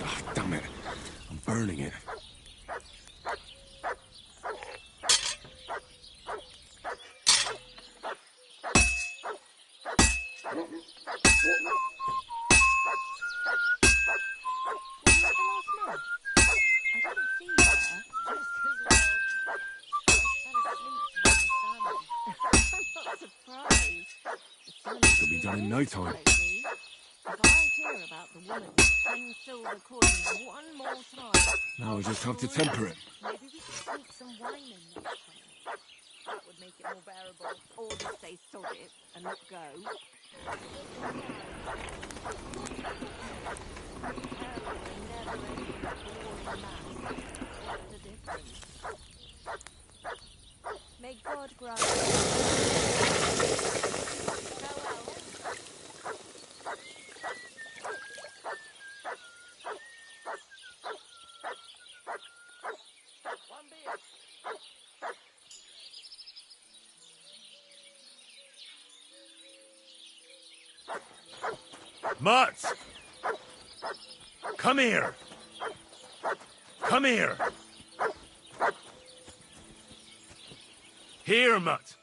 Oh, damn it. I'm burning it. It'll be done in no time. Now I just have to temper it. Maybe we could sneak some wine in next time. That would make it more bearable. Or just say sod it and let go. May God grant. Mutt! Come here! Come here! Here, Mutt!